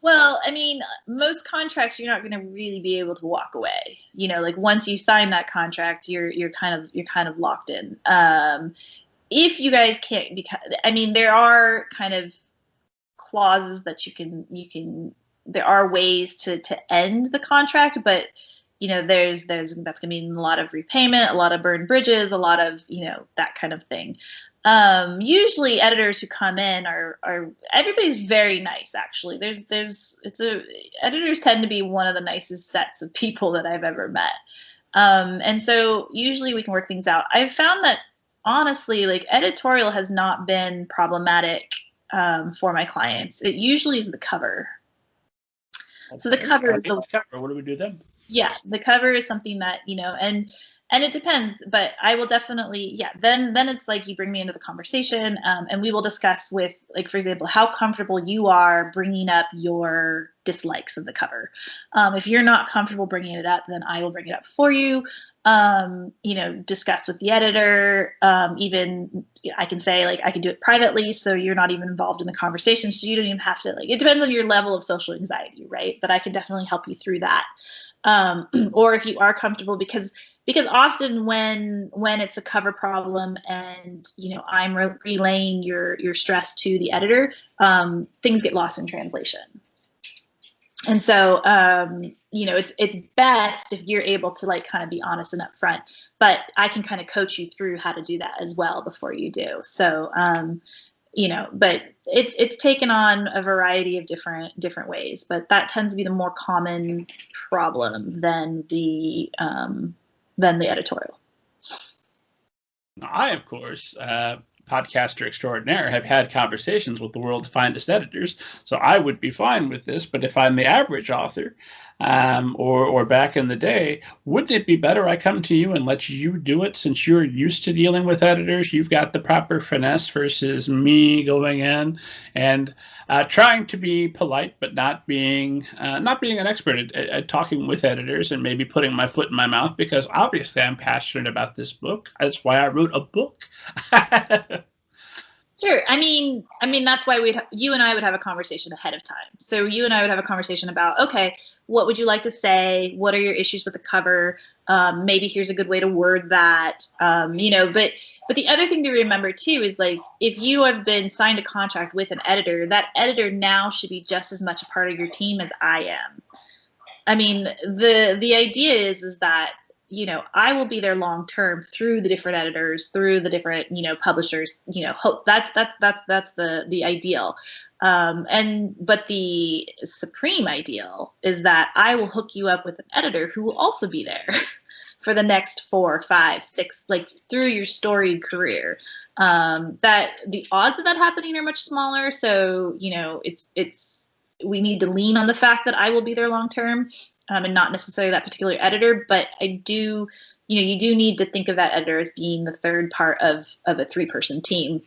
S2: Well, I mean, most contracts you're not going to really be able to walk away. Like once you sign that contract, you're kind of locked in. If you guys can't, because I mean, there are kind of clauses that you can. There are ways to end the contract, but there's that's going to mean a lot of repayment, a lot of burned bridges, a lot of that kind of thing. Usually editors who come in are everybody's very nice, actually. Editors tend to be one of the nicest sets of people that I've ever met. And so usually we can work things out. I've found that honestly, like, editorial has not been problematic for my clients. It usually is the cover. Okay. So the cover is the
S1: cover. What do we do then?
S2: Yeah, the cover is something that, and it depends, but I will definitely, then it's like you bring me into the conversation, and we will discuss with, like, for example, how comfortable you are bringing up your dislikes of the cover. If you're not comfortable bringing it up, then I will bring it up for you. Discuss with the editor. Even I can say, like, I can do it privately, so you're not even involved in the conversation, so you don't even have to, like, it depends on your level of social anxiety, right? But I can definitely help you through that. Or if you are comfortable, because often when it's a cover problem and I'm relaying your stress to the editor, things get lost in translation. And so it's best if you're able to, like, kind of be honest and upfront, but I can kind of coach you through how to do that as well before you do. So but it's taken on a variety of different ways, but that tends to be the more common problem than the editorial.
S1: I, of course, podcaster extraordinaire, have had conversations with the world's finest editors, so I would be fine with this. But if I'm the average author, or back in the day, wouldn't it be better I come to you and let you do it, since you're used to dealing with editors? You've got the proper finesse versus me going in and trying to be polite, but not being an expert at talking with editors and maybe putting my foot in my mouth, because obviously I'm passionate about this book. That's why I wrote a book.
S2: Sure. I mean, that's why you and I would have a conversation ahead of time. So you and I would have a conversation about, okay, what would you like to say? What are your issues with the cover? Maybe here's a good way to word that. But the other thing to remember too is, like, if you have been signed a contract with an editor, that editor now should be just as much a part of your team as I am. I mean, the idea is that, I will be there long term through the different editors, through the different, publishers. Hope that's the ideal. But the supreme ideal is that I will hook you up with an editor who will also be there for the next 4, 5, 6, like through your storied career. That the odds of that happening are much smaller. So, we need to lean on the fact that I will be there long term, and not necessarily that particular editor. But I do, you do need to think of that editor as being the third part of a 3-person team.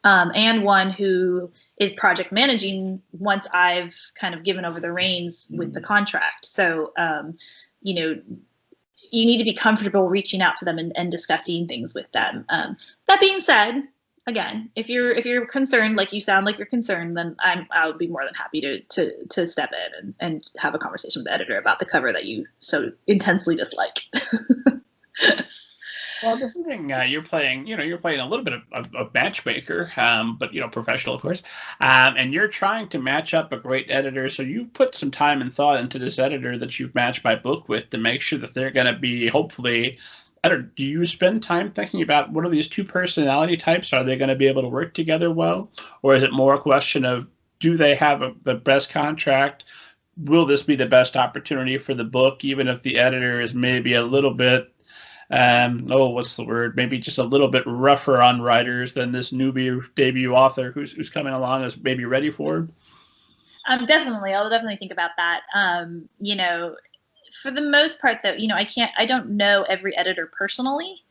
S2: And one who is project managing once I've kind of given over the reins with the contract. So, you need to be comfortable reaching out to them and discussing things with them. That being said, again, if you're concerned, like you sound like you're concerned, then I would be more than happy to step in and have a conversation with the editor about the cover that you so intensely dislike.
S1: Well, this thing you're playing a little bit of matchmaker, but professional, of course, and you're trying to match up a great editor. So you put some time and thought into this editor that you've matched my book with to make sure that they're going to be hopefully. Do you spend time thinking about what are these 2 personality types? Are they going to be able to work together well, or is it more a question of do they have the best contract? Will this be the best opportunity for the book, even if the editor is maybe a little bit maybe just a little bit rougher on writers than this newbie debut author who's coming along is maybe ready for?
S2: Definitely. I'll definitely think about that. For the most part though, I don't know every editor personally.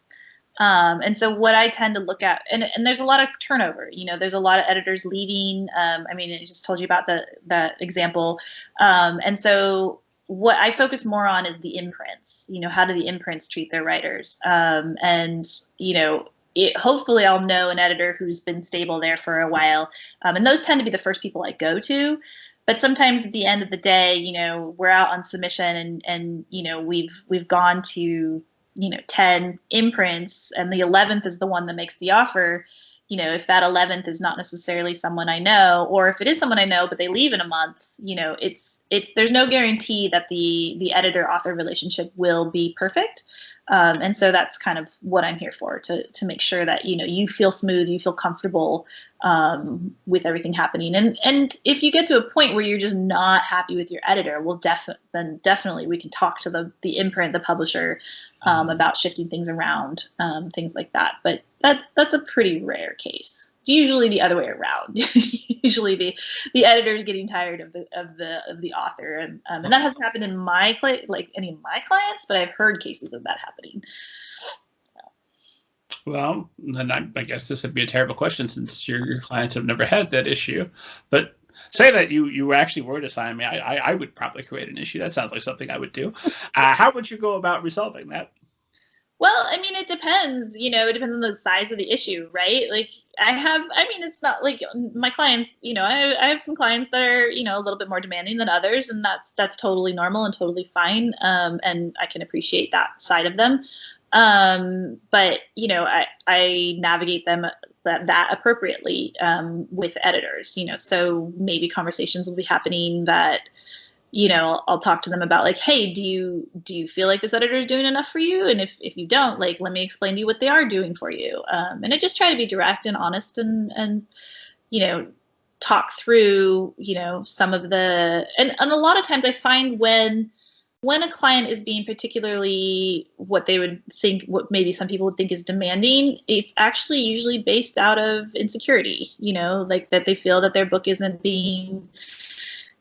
S2: And so what I tend to look at, and there's a lot of turnover, there's a lot of editors leaving. I just told you about that example. And so what I focus more on is the imprints, how do the imprints treat their writers? Hopefully I'll know an editor who's been stable there for a while. And those tend to be the first people I go to. But sometimes at the end of the day, we're out on submission and we've gone to, 10 imprints and the 11th is the one that makes the offer. If that 11th is not necessarily someone I know, or if it is someone I know, but they leave in a month, there's no guarantee that the editor-author relationship will be perfect. And so that's kind of what I'm here for, to make sure that, you feel smooth, you feel comfortable with everything happening. And if you get to a point where you're just not happy with your editor, then definitely we can talk to the imprint, the publisher, about shifting things around, things like that. But that's a pretty rare case. It's usually the other way around. Usually the editor is getting tired of the author, and that hasn't happened in any of my clients, but I've heard cases of that happening.
S1: Well, then I guess this would be a terrible question since your clients have never had that issue. But say that you actually were to sign me, I would probably create an issue. That sounds like something I would do. How would you go about resolving that?
S2: Well, it depends, it depends on the size of the issue, right? Like it's not like my clients, I have some clients that are, a little bit more demanding than others, and that's totally normal and totally fine. And I can appreciate that side of them. But, I navigate them that appropriately, with editors, so maybe conversations will be happening that, I'll talk to them about like, hey, do you feel like this editor is doing enough for you? And if you don't, like, let me explain to you what they are doing for you. And I just try to be direct and honest and talk through, some of and a lot of times I find when a client is being particularly what maybe some people would think is demanding, it's actually usually based out of insecurity, like that they feel that their book isn't being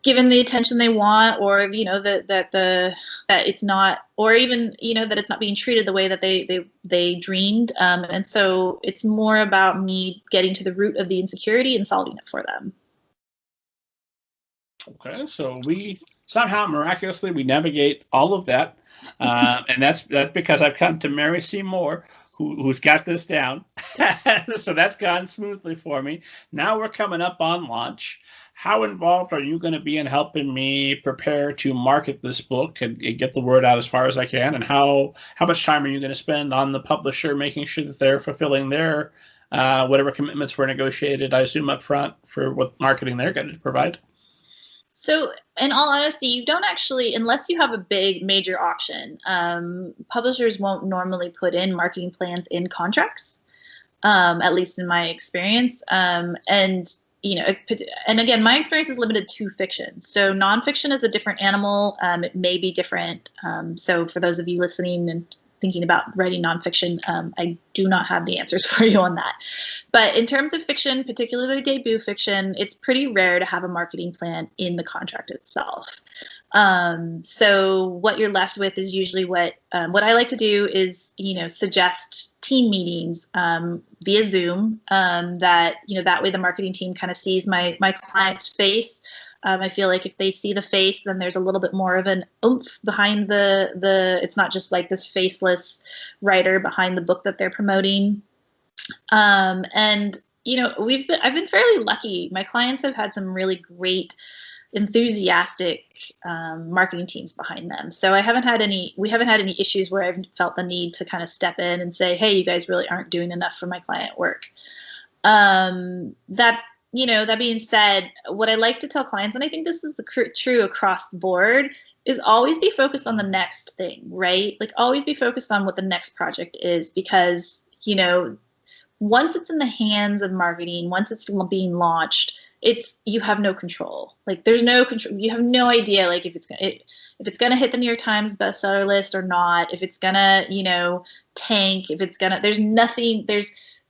S2: given the attention they want, or that it's not, or even that it's not being treated the way that they dreamed, and so it's more about me getting to the root of the insecurity and solving it for them.
S1: Okay, so we somehow miraculously we navigate all of that, and that's because I've come to marry Seymour, who's got this down. So that's gone smoothly for me. Now we're coming up on launch. How involved are you going to be in helping me prepare to market this book and get the word out as far as I can? And how much time are you going to spend on the publisher, making sure that they're fulfilling their whatever commitments were negotiated, I assume, up front for what marketing they're going to provide?
S2: So in all honesty, you don't actually, unless you have a big major auction, publishers won't normally put in marketing plans in contracts, at least in my experience. And again, my experience is limited to fiction. So nonfiction is a different animal. It may be different. So for those of you listening and thinking about writing nonfiction, I do not have the answers for you on that. But in terms of fiction, particularly debut fiction, it's pretty rare to have a marketing plan in the contract itself. So what you're left with is usually what I like to do is, suggest team meetings via Zoom, that way the marketing team kind of sees my client's face. I feel like if they see the face, then there's a little bit more of an oomph behind the it's not just like this faceless writer behind the book that they're promoting. And I've been fairly lucky. My clients have had some really great, enthusiastic marketing teams behind them. So we haven't had any issues where I've felt the need to kind of step in and say, hey, you guys really aren't doing enough for my client work. That being said, what I like to tell clients, and I think this is true across the board, is always be focused on the next thing, right? Like always be focused on what the next project is, because, once it's in the hands of marketing, once it's being launched, you have no control. Like there's no control. You have no idea, like if it's gonna hit the New York Times bestseller list or not, if it's gonna, tank, there's nothing.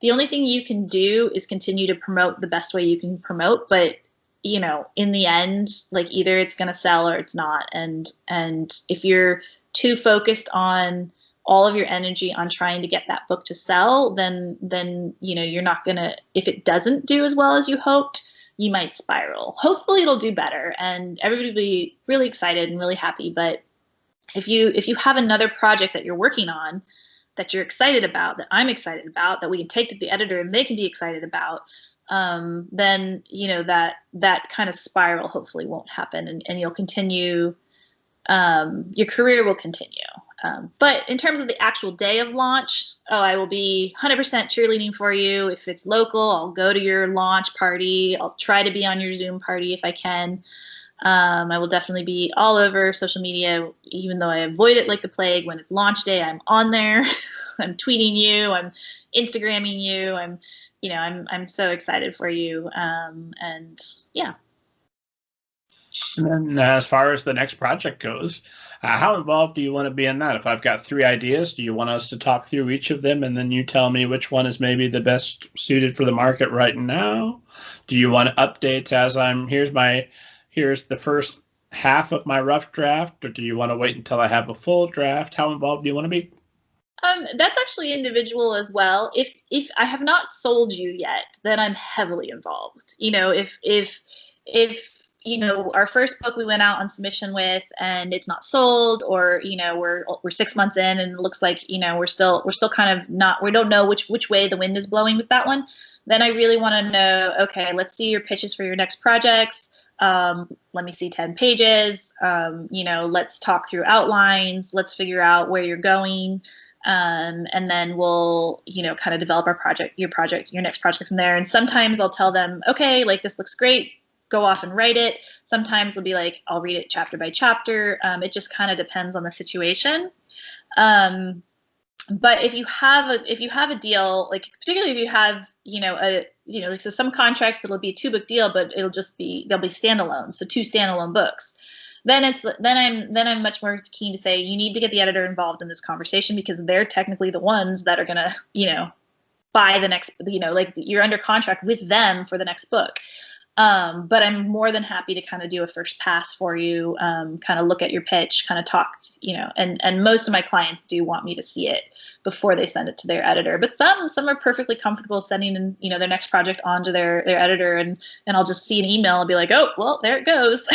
S2: The only thing you can do is continue to promote the best way you can promote, but in the end, like either it's going to sell or it's not. And if you're too focused on all of your energy on trying to get that book to sell, then you're not going to, if it doesn't do as well as you hoped, you might spiral. Hopefully it'll do better and everybody will be really excited and really happy. But if you have another project that you're working on that you're excited about, that I'm excited about, that we can take to the editor and they can be excited about, then that kind of spiral hopefully won't happen, and you'll continue, your career will continue. But in terms of the actual day of launch, I will be 100% cheerleading for you. If it's local, I'll go to your launch party. I'll try to be on your Zoom party if I can. I will definitely be all over social media, even though I avoid it like the plague. When it's launch day, I'm on there. I'm tweeting you. I'm Instagramming you. I'm so excited for you. And yeah.
S1: And then as far as the next project goes, how involved do you want to be in that? If I've got 3 ideas, do you want us to talk through each of them and then you tell me which one is maybe the best suited for the market right now? Do you want updates as here's the first half of my rough draft, or do you want to wait until I have a full draft? How involved do you want to be?
S2: That's actually individual as well. If I have not sold you yet, then I'm heavily involved. If our first book we went out on submission with and it's not sold, or we're 6 months in and it looks like we're still kind of not, we don't know which way the wind is blowing with that one, then I really want to know, okay, let's see your pitches for your next projects. Let me see 10 pages. Let's talk through outlines. Let's figure out where you're going. And then we'll, kind of develop your next project from there. And sometimes I'll tell them, okay, like this looks great, go off and write it. Sometimes it'll be like, I'll read it chapter by chapter. It just kind of depends on the situation. But if you have a deal, like particularly if you have, so some contracts, it'll be a 2-book deal, but they'll be standalone. So 2 standalone books. Then I'm much more keen to say, you need to get the editor involved in this conversation, because they're technically the ones that are going to, buy the next, like you're under contract with them for the next book. But I'm more than happy to kind of do a first pass for you, kind of look at your pitch, kind of talk, and most of my clients do want me to see it before they send it to their editor. But some are perfectly comfortable sending in, their next project onto their editor, and I'll just see an email and be like, oh, well, there it goes.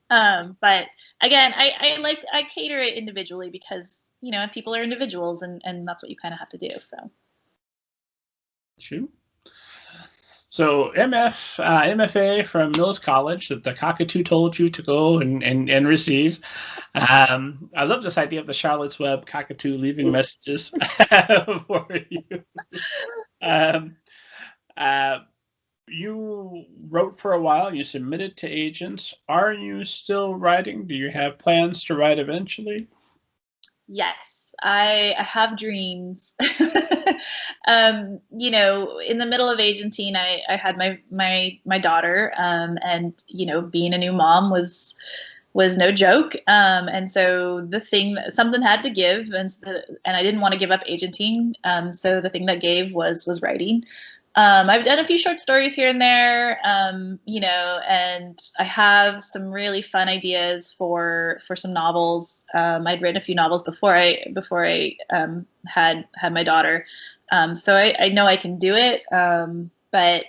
S2: But again, I cater it individually, because, people are individuals, and that's what you kind of have to do. So.
S1: True. So MFA from Mills College that the cockatoo told you to go and receive. I love this idea of the Charlotte's Web cockatoo leaving messages for you. You wrote for a while. You submitted to agents. Are you still writing? Do you have plans to write eventually?
S2: Yes. I have dreams. In the middle of agenting, I had my daughter, and being a new mom was was no joke. And so something had to give, and I didn't want to give up agenting. So the thing that gave was writing. I've done a few short stories here and there, and I have some really fun ideas for some novels. I'd written a few novels before I had my daughter, so I know I can do it. But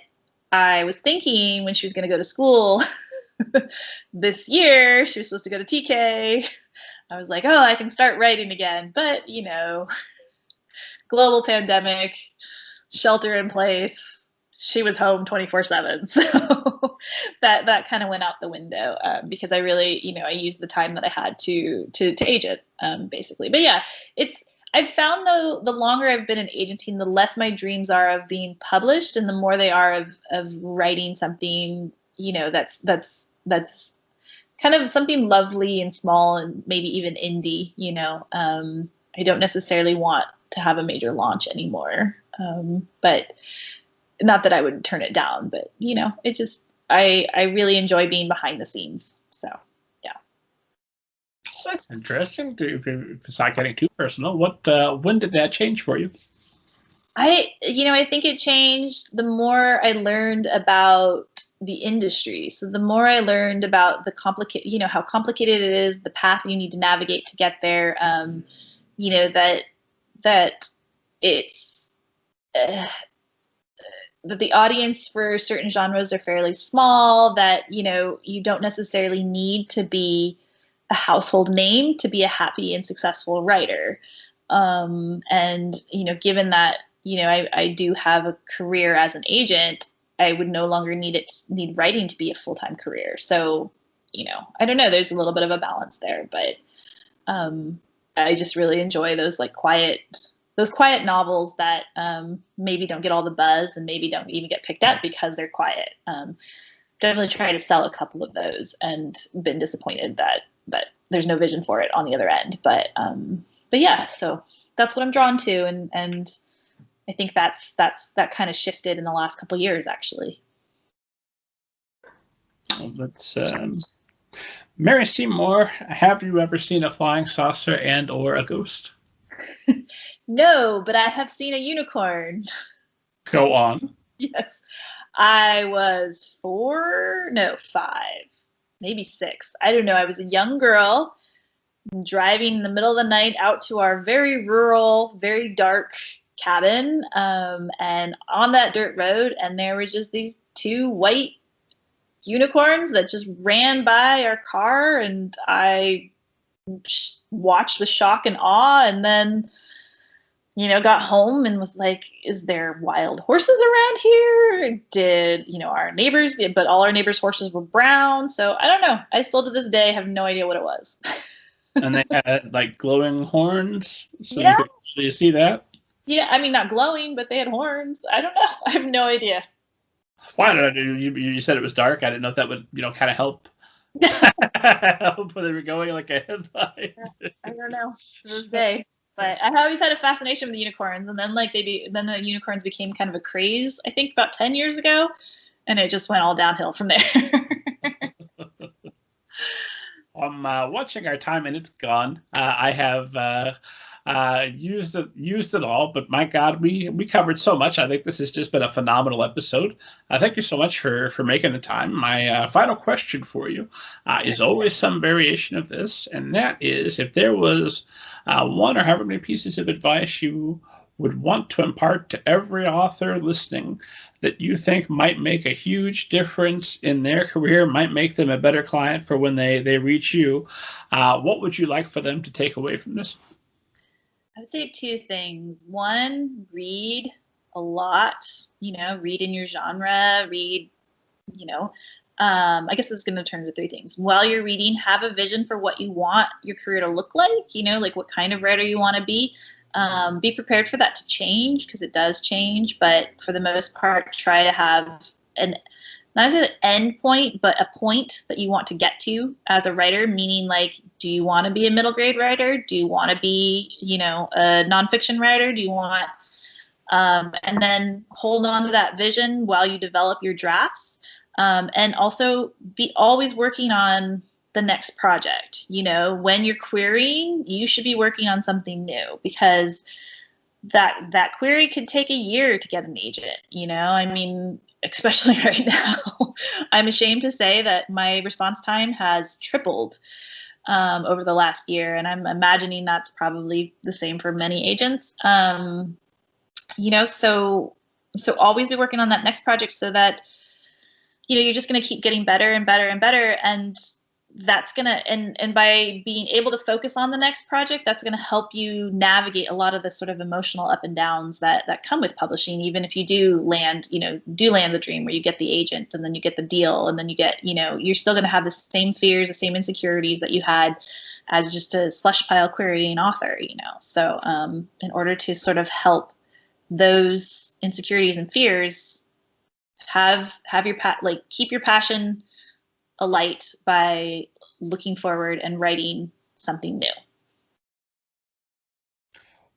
S2: I was thinking when she was going to go to school this year, she was supposed to go to TK. I was like, oh, I can start writing again, but global pandemic. Shelter in place. She was home 24/7, so that kind of went out the window because I really, I used the time that I had to age it, basically. But yeah, I've found though the longer I've been in agenting, the less my dreams are of being published, and the more they are of writing something, that's kind of something lovely and small and maybe even indie. I don't necessarily want to have a major launch anymore. But not that I would turn it down, but it just, I really enjoy being behind the scenes. So, yeah.
S1: That's interesting. If it's not getting too personal, when did that change for you?
S2: I think it changed the more I learned about the industry. So the more I learned about the how complicated it is, the path you need to navigate to get there, that it's, that the audience for certain genres are fairly small, that you don't necessarily need to be a household name to be a happy and successful writer, and given that I do have a career as an agent, I would no longer need writing to be a full-time career. So I don't know, there's a little bit of a balance there, but I just really enjoy those quiet novels that maybe don't get all the buzz and maybe don't even get picked up because they're quiet. Definitely try to sell a couple of those and been disappointed that there's no vision for it on the other end. But yeah, so that's what I'm drawn to, and I think that kind of shifted in the last couple of years, actually.
S1: Well, let's Mary Seymour, have you ever seen a flying saucer and or a ghost?
S2: No, but I have seen a unicorn.
S1: Go on.
S2: Yes. I was 5, maybe 6. I don't know. I was a young girl driving in the middle of the night out to our very rural, very dark cabin, and on that dirt road, and there were just these 2 white unicorns that just ran by our car, and I watched with shock and awe, and then got home and was like, is there wild horses around here? Did our neighbors, but all our neighbors' horses were brown, so I don't know. I still to this day have no idea what it was.
S1: And they had like glowing horns, so
S2: yeah.
S1: You could actually see that.
S2: Yeah, I mean, not glowing, but they had horns. I don't know. I have no idea.
S1: Why did you said it was dark? I didn't know if that would kind of help. Help where they were going like a headlight.
S2: I don't know to this day, but I always had a fascination with the unicorns, and then then the unicorns became kind of a craze. I think about 10 years ago, and it just went all downhill from there.
S1: I'm watching our time and it's gone. I have used it all, but my God, we covered so much. I think this has just been a phenomenal episode. Thank you so much for making the time. My final question for you is always some variation of this, and that is, if there was one or however many pieces of advice you would want to impart to every author listening that you think might make a huge difference in their career, might make them a better client for when they reach you, what would you like for them to take away from this?
S2: I would say 2 things. 1, read a lot, read in your genre, read, I guess it's going to turn into 3 things. While you're reading, have a vision for what you want your career to look like, like what kind of writer you want to be. Be prepared for that to change, because it does change, but for the most part, try to have not an end point, but a point that you want to get to as a writer, meaning like, do you want to be a middle grade writer? Do you want to be, a nonfiction writer? Do you want, and then hold on to that vision while you develop your drafts. And also be always working on the next project. You know, when you're querying, you should be working on something new, because that query could take a year to get an agent. You know, I mean, especially right now, I'm ashamed to say that my response time has tripled over the last year, and I'm imagining that's probably the same for many agents. You know, so always be working on that next project, so that, you know, you're just going to keep getting better and better and better, and that's going to, and by being able to focus on the next project, that's going to help you navigate a lot of the sort of emotional up and downs that come with publishing. Even if you do land the dream where you get the agent and then you get the deal, and then you get, you know, you're still going to have the same fears, the same insecurities that you had as just a slush pile querying author, you know. So in order to sort of help those insecurities and fears, have your keep your passion alight by looking forward and writing something new.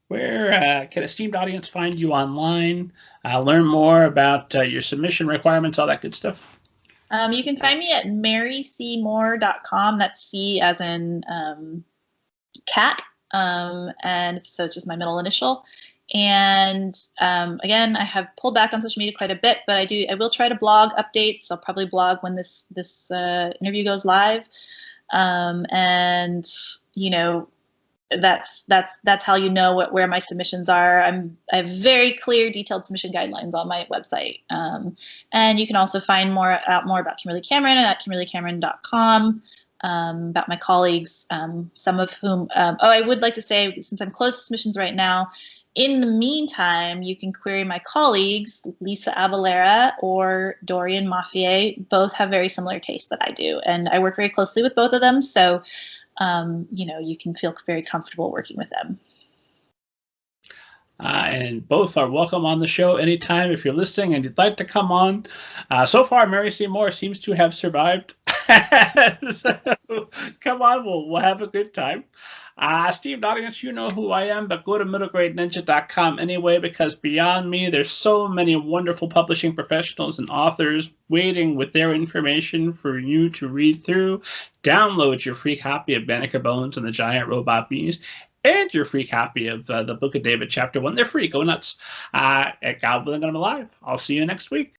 S1: Where can esteemed audience find you online? Learn more about your submission requirements, all that good stuff.
S2: You can find me at maryseymour.com. That's C as in cat, and so it's just my middle initial. And again, I have pulled back on social media quite a bit, but I will try to blog updates. I'll probably blog when this interview goes live. And you know, that's how you know where my submissions are. I have very clear, detailed submission guidelines on my website. And you can also find more about Kimberly Cameron at kimberlycameron.com. About my colleagues, some of whom, I would like to say, since I'm closed to submissions right now, in the meantime, you can query my colleagues, Lisa Avalera or Dorian Maffier. Both have very similar tastes that I do, and I work very closely with both of them. So, you know, you can feel very comfortable working with them.
S1: And both are welcome on the show anytime if you're listening and you'd like to come on. So far, Mary Seymour seems to have survived. So come on, we'll have a good time. Esteemed audience, you know who I am, but go to middlegradeninja.com anyway, because beyond me, there's so many wonderful publishing professionals and authors waiting with their information for you to read through. Download your free copy of Banneker Bones and the Giant Robot Bees, and your free copy of the Book of David Chapter 1. They're free. Go nuts. At God willing, I'm alive. I'll see you next week.